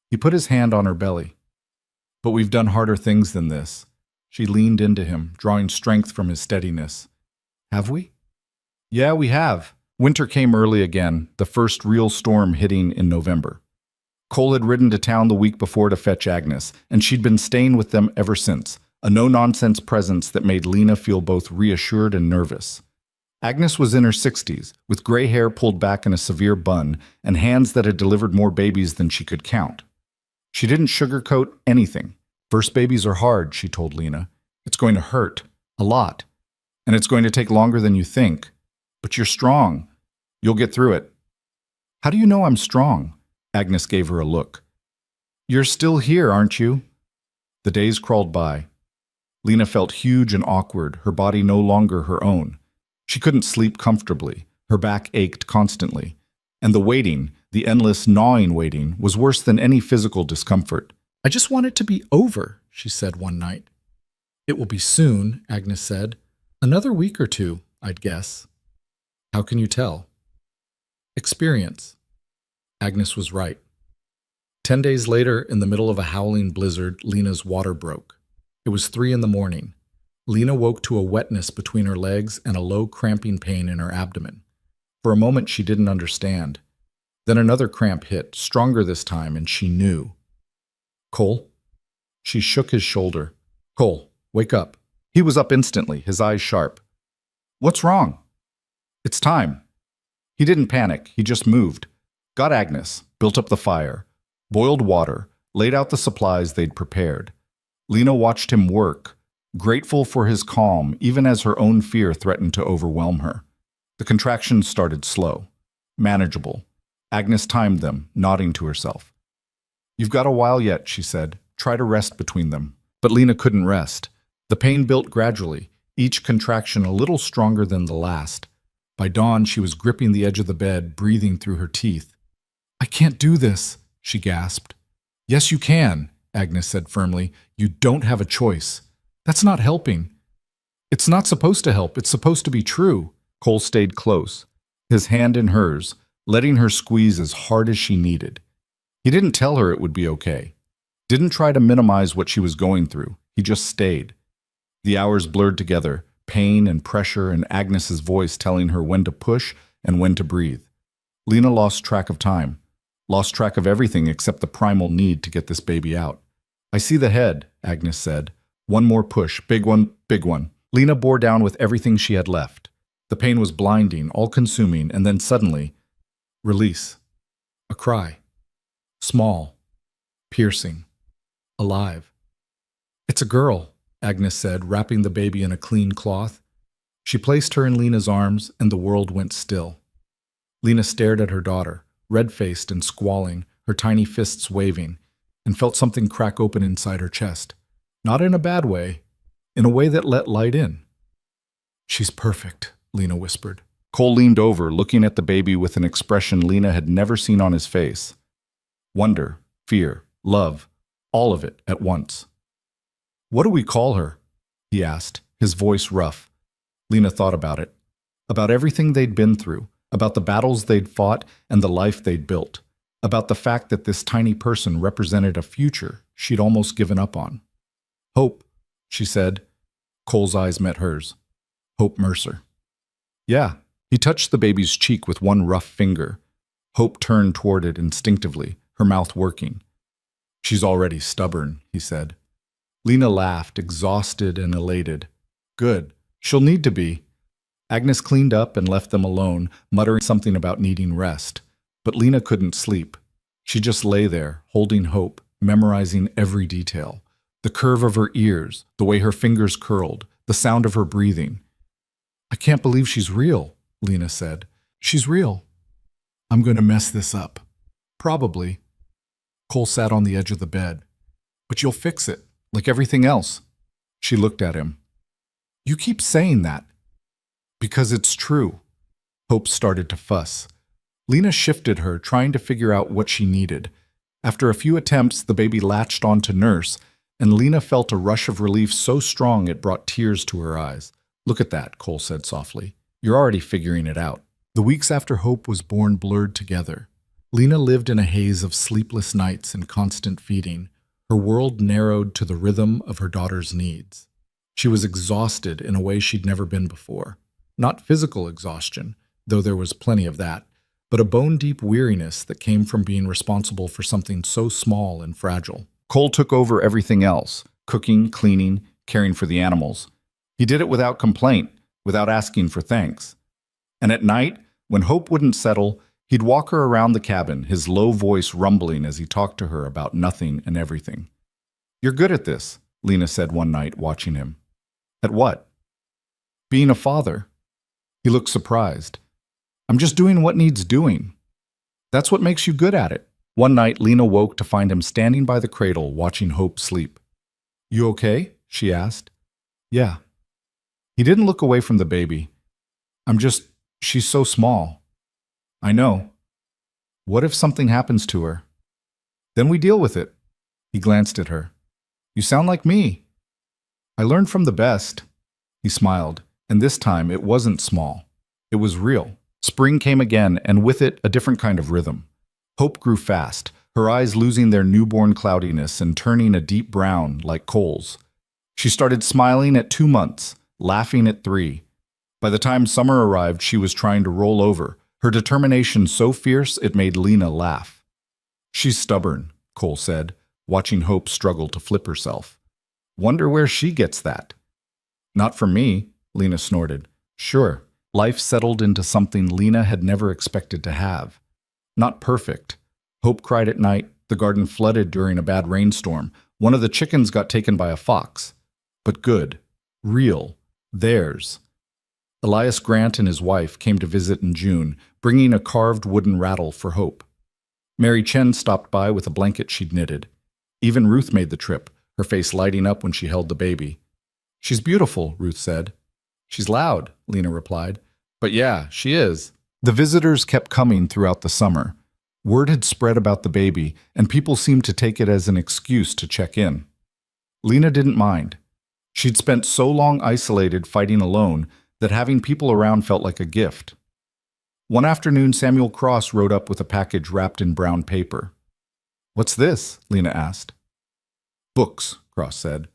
He put his hand on her belly. "But we've done harder things than this." She leaned into him, drawing strength from his steadiness. "Have we?" "Yeah, we have." Winter came early again, the first real storm hitting in November. Cole had ridden to town the week before to fetch Agnes, and she'd been staying with them ever since, a no-nonsense presence that made Lena feel both reassured and nervous. Agnes was in her 60s, with gray hair pulled back in a severe bun and hands that had delivered more babies than she could count. She didn't sugarcoat anything. "First babies are hard," she told Lena. "It's going to hurt, a lot, and it's going to take longer than you think. But you're strong. You'll get through it." "How do you know I'm strong?" Agnes gave her a look. "You're still here, aren't you?" The days crawled by. Lena felt huge and awkward, her body no longer her own. She couldn't sleep comfortably. Her back ached constantly. And the waiting, the endless gnawing waiting, was worse than any physical discomfort. "I just want it to be over," she said one night. "It will be soon," Agnes said. "Another week or two, I'd guess." "How can you tell?" "Experience." Agnes was right. 10 days later, in the middle of a howling blizzard, Lena's water broke. It was 3 in the morning. Lena woke to a wetness between her legs and a low cramping pain in her abdomen. For a moment, she didn't understand. Then another cramp hit, stronger this time, and she knew. "Cole?" She shook his shoulder. "Cole, wake up." He was up instantly, his eyes sharp. "What's wrong?" "It's time." He didn't panic, he just moved. Got Agnes, built up the fire, boiled water, laid out the supplies they'd prepared. Lena watched him work, grateful for his calm even as her own fear threatened to overwhelm her. The contractions started slow, manageable. Agnes timed them, nodding to herself. "You've got a while yet," she said. "Try to rest between them." But Lena couldn't rest. The pain built gradually, each contraction a little stronger than the last. By dawn, she was gripping the edge of the bed, breathing through her teeth. "I can't do this," she gasped. "Yes, you can," Agnes said firmly. "You don't have a choice. That's not helping. It's not supposed to help. It's supposed to be true." Cole stayed close, his hand in hers, letting her squeeze as hard as she needed. He didn't tell her it would be okay. Didn't try to minimize what she was going through. He just stayed. The hours blurred together, pain and pressure and Agnes's voice telling her when to push and when to breathe. Lena lost track of time, lost track of everything except the primal need to get this baby out. "I see the head," Agnes said. "One more push, big one, big one." Lena bore down with everything she had left. The pain was blinding, all-consuming, and then suddenly, release. A cry. Small. Piercing. Alive. "It's a girl," Agnes said, wrapping the baby in a clean cloth. She placed her in Lena's arms, and the world went still. Lena stared at her daughter, red-faced and squalling, her tiny fists waving, and felt something crack open inside her chest. Not in a bad way, in a way that let light in. "She's perfect," Lena whispered. Cole leaned over, looking at the baby with an expression Lena had never seen on his face. Wonder, fear, love, all of it at once. "What do we call her?" he asked, his voice rough. Lena thought about it, about everything they'd been through, about the battles they'd fought and the life they'd built. about the fact that this tiny person represented a future she'd almost given up on. Hope, she said. Cole's eyes met hers. Hope Mercer. Yeah. He touched the baby's cheek with one rough finger. Hope turned toward it instinctively, her mouth working. She's already stubborn, he said. Lena laughed, exhausted and elated. Good. She'll need to be. Agnes cleaned up and left them alone, muttering something about needing rest. But Lena couldn't sleep. She just lay there, holding Hope, memorizing every detail. The curve of her ears, the way her fingers curled, the sound of her breathing. I can't believe she's real, Lena said. She's real. I'm going to mess this up. Probably. Cole sat on the edge of the bed. But you'll fix it, like everything else. She looked at him. You keep saying that. Because it's true. Hope started to fuss. Lena shifted her, trying to figure out what she needed. After a few attempts, the baby latched onto Nurse, and Lena felt a rush of relief so strong it brought tears to her eyes. Look at that, Cole said softly. You're already figuring it out. The weeks after Hope was born blurred together. Lena lived in a haze of sleepless nights and constant feeding. Her world narrowed to the rhythm of her daughter's needs. She was exhausted in a way she'd never been before. Not physical exhaustion, though there was plenty of that, but a bone-deep weariness that came from being responsible for something so small and fragile. Cole took over everything else, cooking, cleaning, caring for the animals. He did it without complaint, without asking for thanks. And at night, when Hope wouldn't settle, he'd walk her around the cabin, his low voice rumbling as he talked to her about nothing and everything. You're good at this, Lena said one night, watching him. At what? Being a father. He looked surprised. I'm just doing what needs doing. That's what makes you good at it. One night, Lena woke to find him standing by the cradle, watching Hope sleep. You okay? She asked. Yeah. He didn't look away from the baby. She's so small. I know. What if something happens to her? Then we deal with it. He glanced at her. You sound like me. I learned from the best. He smiled, and this time it wasn't small. It was real. Spring came again, and with it, a different kind of rhythm. Hope grew fast, her eyes losing their newborn cloudiness and turning a deep brown like Cole's. She started smiling at 2 months, laughing at 3. By the time summer arrived, she was trying to roll over, her determination so fierce it made Lena laugh. She's stubborn, Cole said, watching Hope struggle to flip herself. Wonder where she gets that. Not from me, Lena snorted. Sure, life settled into something Lena had never expected to have. Not perfect. Hope cried at night, the garden flooded during a bad rainstorm, one of the chickens got taken by a fox. But good. Real. Theirs. Elias Grant and his wife came to visit in June, bringing a carved wooden rattle for Hope. Mary Chen stopped by with a blanket she'd knitted. Even Ruth made the trip, her face lighting up when she held the baby. She's beautiful, Ruth said. She's loud, Lena replied. But yeah, she is. The visitors kept coming throughout the summer. Word had spread about the baby, and people seemed to take it as an excuse to check in. Lena didn't mind. She'd spent so long isolated fighting alone that having people around felt like a gift. One afternoon, Samuel Cross rode up with a package wrapped in brown paper. What's this? Lena asked. Books, Cross said.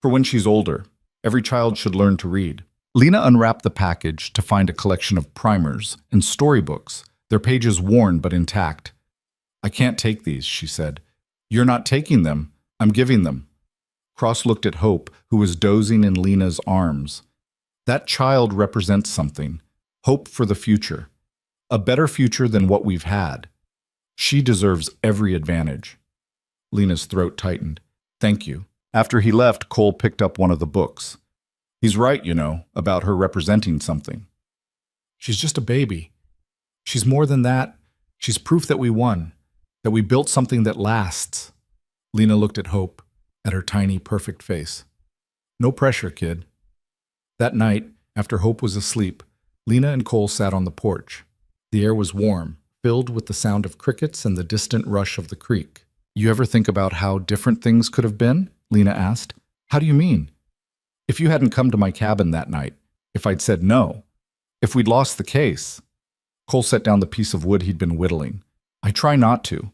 For when she's older, every child should learn to read. Lena unwrapped the package to find a collection of primers and storybooks, their pages worn but intact. I can't take these, she said. You're not taking them. I'm giving them. Cross looked at Hope, who was dozing in Lena's arms. That child represents something. Hope for the future. A better future than what we've had. She deserves every advantage. Lena's throat tightened. Thank you. After he left, Cole picked up one of the books. He's right, about her representing something. She's just a baby. She's more than that. She's proof that we won, that we built something that lasts. Lena looked at Hope, at her tiny, perfect face. No pressure, kid. That night, after Hope was asleep, Lena and Cole sat on the porch. The air was warm, filled with the sound of crickets and the distant rush of the creek. You ever think about how different things could have been? Lena asked. How do you mean? If you hadn't come to my cabin that night, if I'd said no, if we'd lost the case. Cole set down the piece of wood he'd been whittling. I try not to.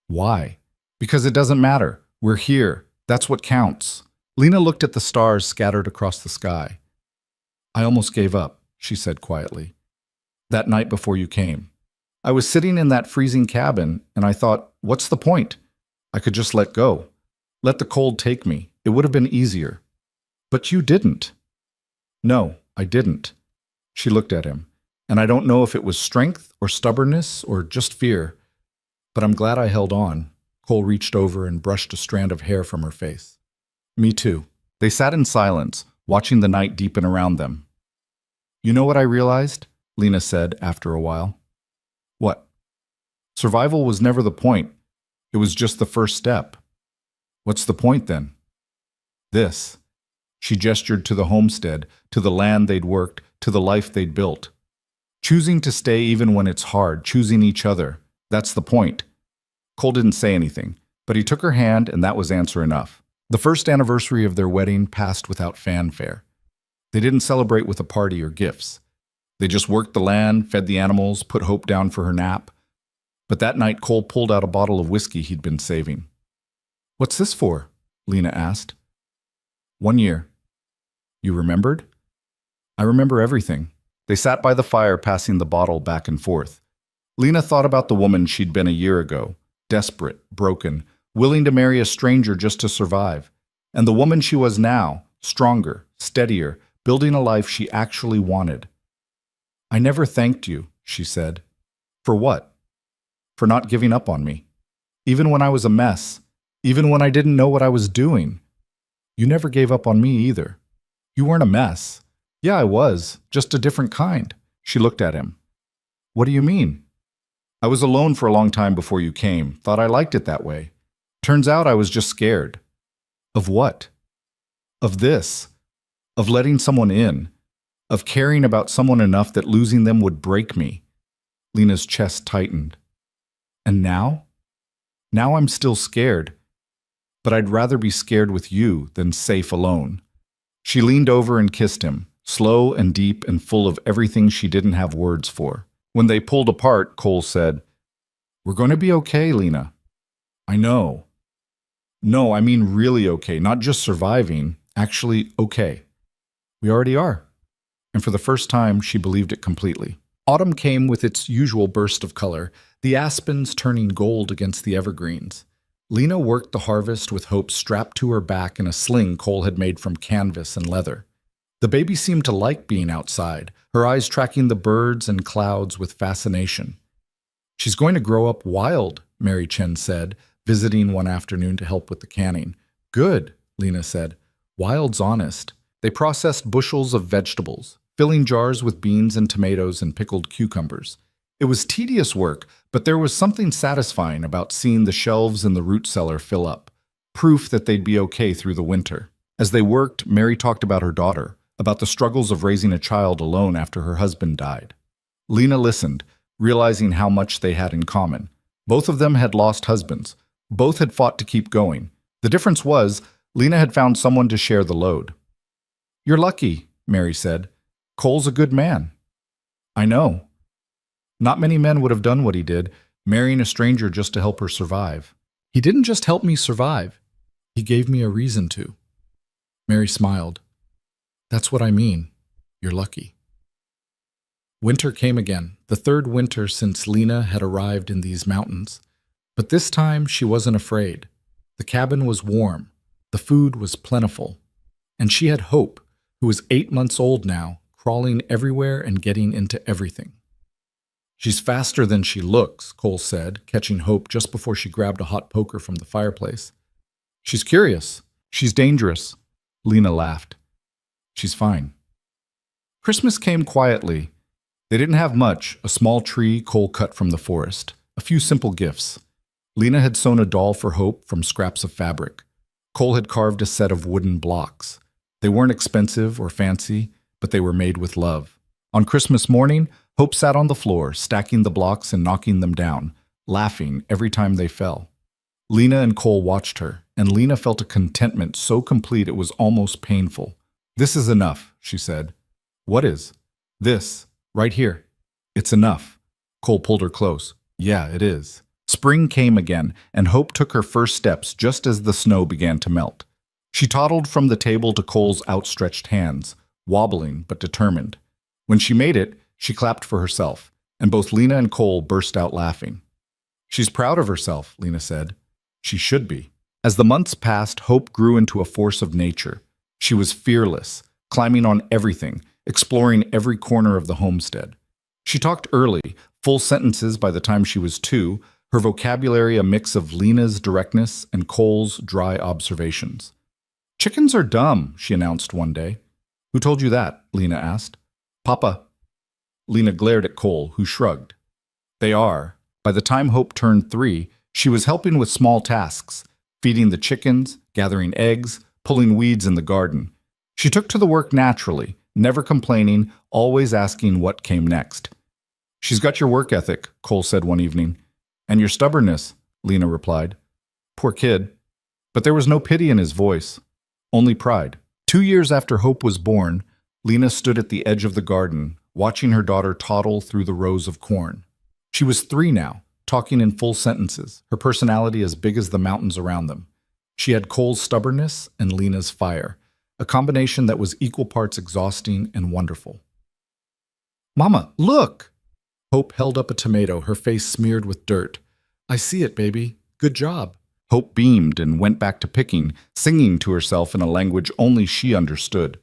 Why? Because it doesn't matter. We're here. That's what counts. Lena looked at the stars scattered across the sky. I almost gave up, she said quietly. That night before you came. I was sitting in that freezing cabin, and I thought, what's the point? I could just let go. Let the cold take me. It would have been easier. But you didn't. No, I didn't. She looked at him, and I don't know if it was strength or stubbornness or just fear, but I'm glad I held on. Cole reached over and brushed a strand of hair from her face. Me too. They sat in silence, watching the night deepen around them. You know what I realized? Lena said after a while. What? Survival was never the point. It was just the first step. What's the point then? This. She gestured to the homestead, to the land they'd worked, to the life they'd built. Choosing to stay even when it's hard, choosing each other. That's the point. Cole didn't say anything, but he took her hand, and that was answer enough. The first anniversary of their wedding passed without fanfare. They didn't celebrate with a party or gifts. They just worked the land, fed the animals, put Hope down for her nap. But that night, Cole pulled out a bottle of whiskey he'd been saving. What's this for? Lena asked. 1 year. You remembered? I remember everything. They sat by the fire, passing the bottle back and forth. Lena thought about the woman she'd been a year ago, desperate, broken, willing to marry a stranger just to survive, and the woman she was now, stronger, steadier, building a life she actually wanted. I never thanked you, she said. For what? For not giving up on me. Even when I was a mess, even when I didn't know what I was doing. You never gave up on me either. You weren't a mess. Yeah, I was, just a different kind. She looked at him. What do you mean? I was alone for a long time before you came, thought I liked it that way. Turns out I was just scared. Of what? Of this. Of letting someone in. Of caring about someone enough that losing them would break me. Lena's chest tightened. And now? Now I'm still scared. But I'd rather be scared with you than safe alone. She leaned over and kissed him, slow and deep and full of everything she didn't have words for. When they pulled apart, Cole said, We're going to be okay, Lena. I know. No, I mean really okay, not just surviving, actually okay. We already are. And for the first time, she believed it completely. Autumn came with its usual burst of color, the aspens turning gold against the evergreens. Lena worked the harvest with Hope strapped to her back in a sling Cole had made from canvas and leather. The baby seemed to like being outside, her eyes tracking the birds and clouds with fascination. She's going to grow up wild, Mary Chen said, visiting one afternoon to help with the canning. Good, Lena said. Wild's honest. They processed bushels of vegetables, filling jars with beans and tomatoes and pickled cucumbers. It was tedious work, but there was something satisfying about seeing the shelves in the root cellar fill up, proof that they'd be okay through the winter. As they worked, Mary talked about her daughter, about the struggles of raising a child alone after her husband died. Lena listened, realizing how much they had in common. Both of them had lost husbands. Both had fought to keep going. The difference was, Lena had found someone to share the load. You're lucky, Mary said. Cole's a good man. I know. Not many men would have done what he did, marrying a stranger just to help her survive. He didn't just help me survive. He gave me a reason to. Mary smiled. That's what I mean. You're lucky. Winter came again, the third winter since Lena had arrived in these mountains. But this time she wasn't afraid. The cabin was warm. The food was plentiful. And she had Hope, who was 8 months old now, crawling everywhere and getting into everything. She's faster than she looks, Cole said, catching Hope just before she grabbed a hot poker from the fireplace. She's curious. She's dangerous. Lena laughed. She's fine. Christmas came quietly. They didn't have much, a small tree Cole cut from the forest, a few simple gifts. Lena had sewn a doll for Hope from scraps of fabric. Cole had carved a set of wooden blocks. They weren't expensive or fancy, but they were made with love. On Christmas morning, Hope sat on the floor, stacking the blocks and knocking them down, laughing every time they fell. Lena and Cole watched her, and Lena felt a contentment so complete it was almost painful. This is enough, she said. What is? This, right here. It's enough. Cole pulled her close. Yeah, it is. Spring came again, and Hope took her first steps just as the snow began to melt. She toddled from the table to Cole's outstretched hands, wobbling but determined. When she made it, she clapped for herself, and both Lena and Cole burst out laughing. She's proud of herself, Lena said. She should be. As the months passed, Hope grew into a force of nature. She was fearless, climbing on everything, exploring every corner of the homestead. She talked early, full sentences by the time she was 2, her vocabulary a mix of Lena's directness and Cole's dry observations. "Chickens are dumb," she announced one day. "Who told you that?" Lena asked. "Papa." Lena glared at Cole, who shrugged. "They are." By the time Hope turned 3, she was helping with small tasks, feeding the chickens, gathering eggs, pulling weeds in the garden. She took to the work naturally, never complaining, always asking what came next. "She's got your work ethic," Cole said one evening. "And your stubbornness," Lena replied. Poor kid. But there was no pity in his voice, only pride. 2 years after Hope was born, Lena stood at the edge of the garden, watching her daughter toddle through the rows of corn. She was 3 now, talking in full sentences, her personality as big as the mountains around them. She had Cole's stubbornness and Lena's fire, a combination that was equal parts exhausting and wonderful. "Mama, look!" Hope held up a tomato, her face smeared with dirt. "I see it, baby. Good job." Hope beamed and went back to picking, singing to herself in a language only she understood.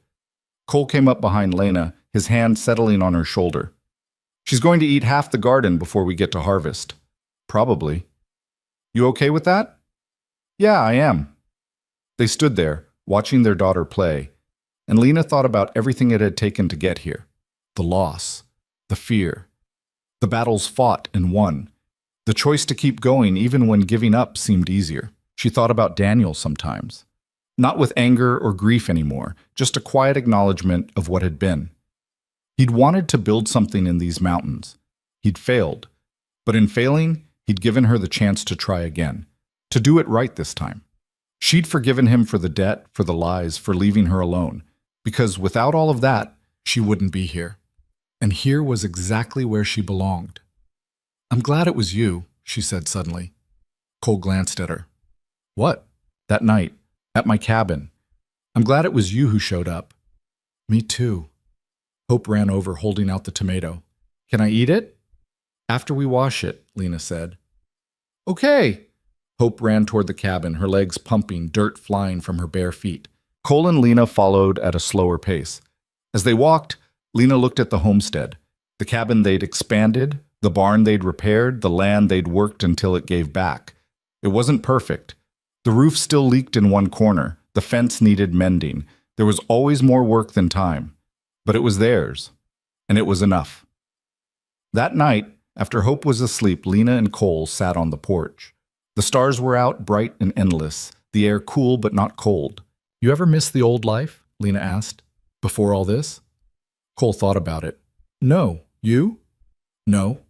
Cole came up behind Lena, his hand settling on her shoulder. "She's going to eat half the garden before we get to harvest." "Probably." "You okay with that?" "Yeah, I am." They stood there, watching their daughter play, and Lena thought about everything it had taken to get here. The loss, the fear, the battles fought and won, the choice to keep going even when giving up seemed easier. She thought about Daniel sometimes. Not with anger or grief anymore, just a quiet acknowledgement of what had been. He'd wanted to build something in these mountains. He'd failed. But in failing, he'd given her the chance to try again, to do it right this time. She'd forgiven him for the debt, for the lies, for leaving her alone, because without all of that, she wouldn't be here. And here was exactly where she belonged. "I'm glad it was you," she said suddenly. Cole glanced at her. "What?" "That night, at my cabin. I'm glad it was you who showed up." "Me too." Hope ran over, holding out the tomato. "Can I eat it?" "After we wash it," Lena said. "Okay." Hope ran toward the cabin, her legs pumping, dirt flying from her bare feet. Cole and Lena followed at a slower pace. As they walked, Lena looked at the homestead, the cabin they'd expanded, the barn they'd repaired, the land they'd worked until it gave back. It wasn't perfect. The roof still leaked in one corner, the fence needed mending. There was always more work than time. But it was theirs, and it was enough. That night, after Hope was asleep, Lena and Cole sat on the porch. The stars were out, bright and endless, the air cool but not cold. "You ever miss the old life?" Lena asked. "Before all this?" Cole thought about it. "No. You?" "No.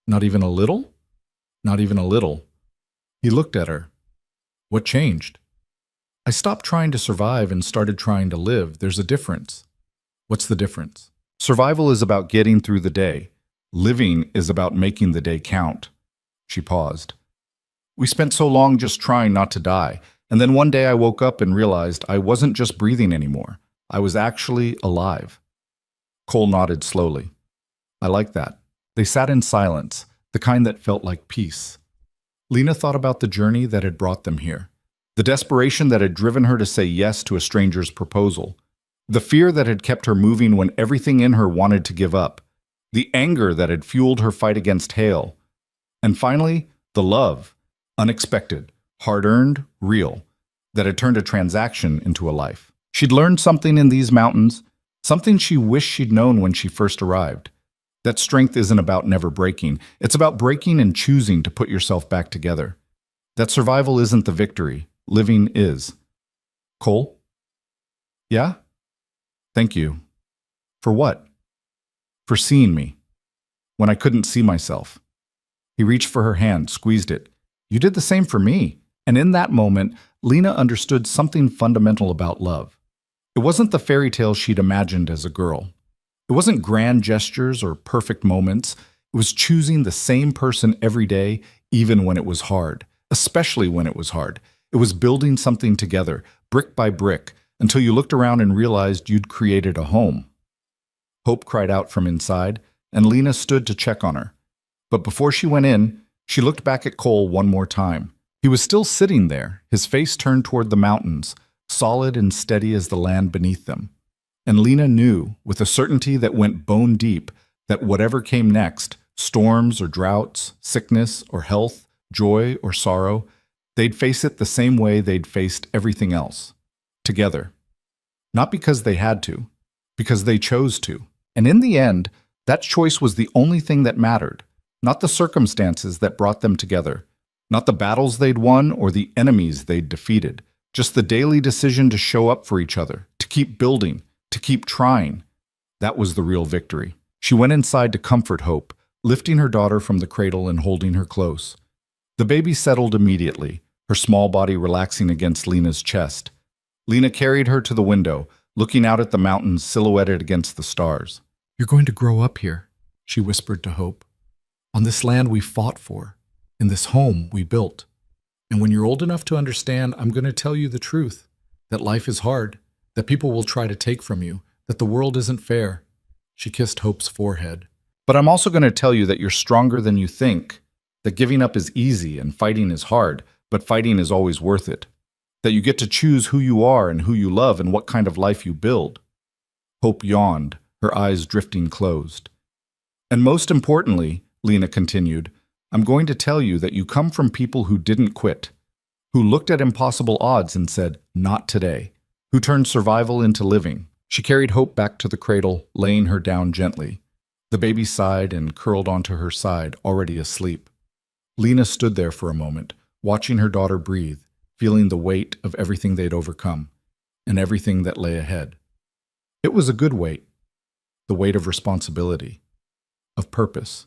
Not even a little?" "Not even a little." He looked at her. "What changed?" "I stopped trying to survive and started trying to live. There's a difference." "What's the difference?" "Survival is about getting through the day. Living is about making the day count." She paused. "We spent so long just trying not to die, and then one day I woke up and realized I wasn't just breathing anymore. I was actually alive." Cole nodded slowly. "I like that." They sat in silence, the kind that felt like peace. Lena thought about the journey that had brought them here, the desperation that had driven her to say yes to a stranger's proposal, the fear that had kept her moving when everything in her wanted to give up, the anger that had fueled her fight against Hale, and finally, the love, unexpected, hard-earned, real, that had turned a transaction into a life. She'd learned something in these mountains, something she wished she'd known when she first arrived. That strength isn't about never breaking. It's about breaking and choosing to put yourself back together. That survival isn't the victory. Living is. "Cole?" "Yeah?" "Thank you." "For what?" "For seeing me. When I couldn't see myself." He reached for her hand, squeezed it. "You did the same for me." And in that moment, Lena understood something fundamental about love. It wasn't the fairy tale she'd imagined as a girl. It wasn't grand gestures or perfect moments. It was choosing the same person every day, even when it was hard, especially when it was hard. It was building something together, brick by brick, until you looked around and realized you'd created a home. Hope cried out from inside, and Lena stood to check on her. But before she went in, she looked back at Cole one more time. He was still sitting there, his face turned toward the mountains, solid and steady as the land beneath them. And Lena knew, with a certainty that went bone deep, that whatever came next, storms or droughts, sickness or health, joy or sorrow, they'd face it the same way they'd faced everything else. Together. Not because they had to, because they chose to. And in the end, that choice was the only thing that mattered, not the circumstances that brought them together, not the battles they'd won or the enemies they'd defeated, just the daily decision to show up for each other, to keep building, to keep trying. That was the real victory. She went inside to comfort Hope, lifting her daughter from the cradle and holding her close. The baby settled immediately, her small body relaxing against Lena's chest. Lena carried her to the window, looking out at the mountains silhouetted against the stars. "You're going to grow up here," she whispered to Hope. "On this land we fought for, in this home we built. And when you're old enough to understand, I'm going to tell you the truth, that life is hard, that people will try to take from you, that the world isn't fair." She kissed Hope's forehead. "But I'm also going to tell you that you're stronger than you think, that giving up is easy and fighting is hard, but fighting is always worth it, that you get to choose who you are and who you love and what kind of life you build." Hope yawned, her eyes drifting closed. "And most importantly," Lena continued, "I'm going to tell you that you come from people who didn't quit, who looked at impossible odds and said, 'Not today,' who turned survival into living." She carried Hope back to the cradle, laying her down gently. The baby sighed and curled onto her side, already asleep. Lena stood there for a moment, watching her daughter breathe, feeling the weight of everything they'd overcome, and everything that lay ahead. It was a good weight, the weight of responsibility, of purpose,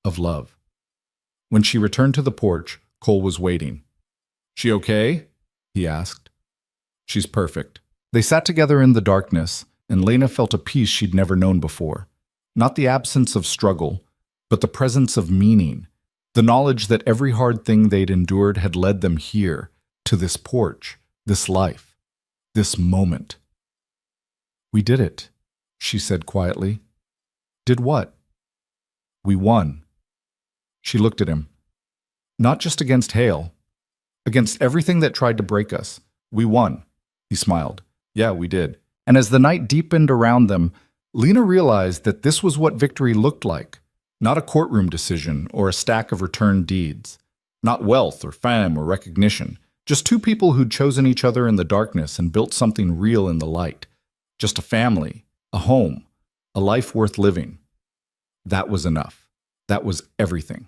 of love. When she returned to the porch, Cole was waiting. "She okay?" he asked. "She's perfect." They sat together in the darkness, and Lena felt a peace she'd never known before. Not the absence of struggle, but the presence of meaning, the knowledge that every hard thing they'd endured had led them here, to this porch, this life, this moment. "We did it," she said quietly. "Did what?" "We won." She looked at him. "Not just against hail, against everything that tried to break us. We won." He smiled. "Yeah, we did." And as the night deepened around them, Lena realized that this was what victory looked like. Not a courtroom decision or a stack of returned deeds. Not wealth or fame or recognition. Just two people who'd chosen each other in the darkness and built something real in the light. Just a family, a home, a life worth living. That was enough. That was everything.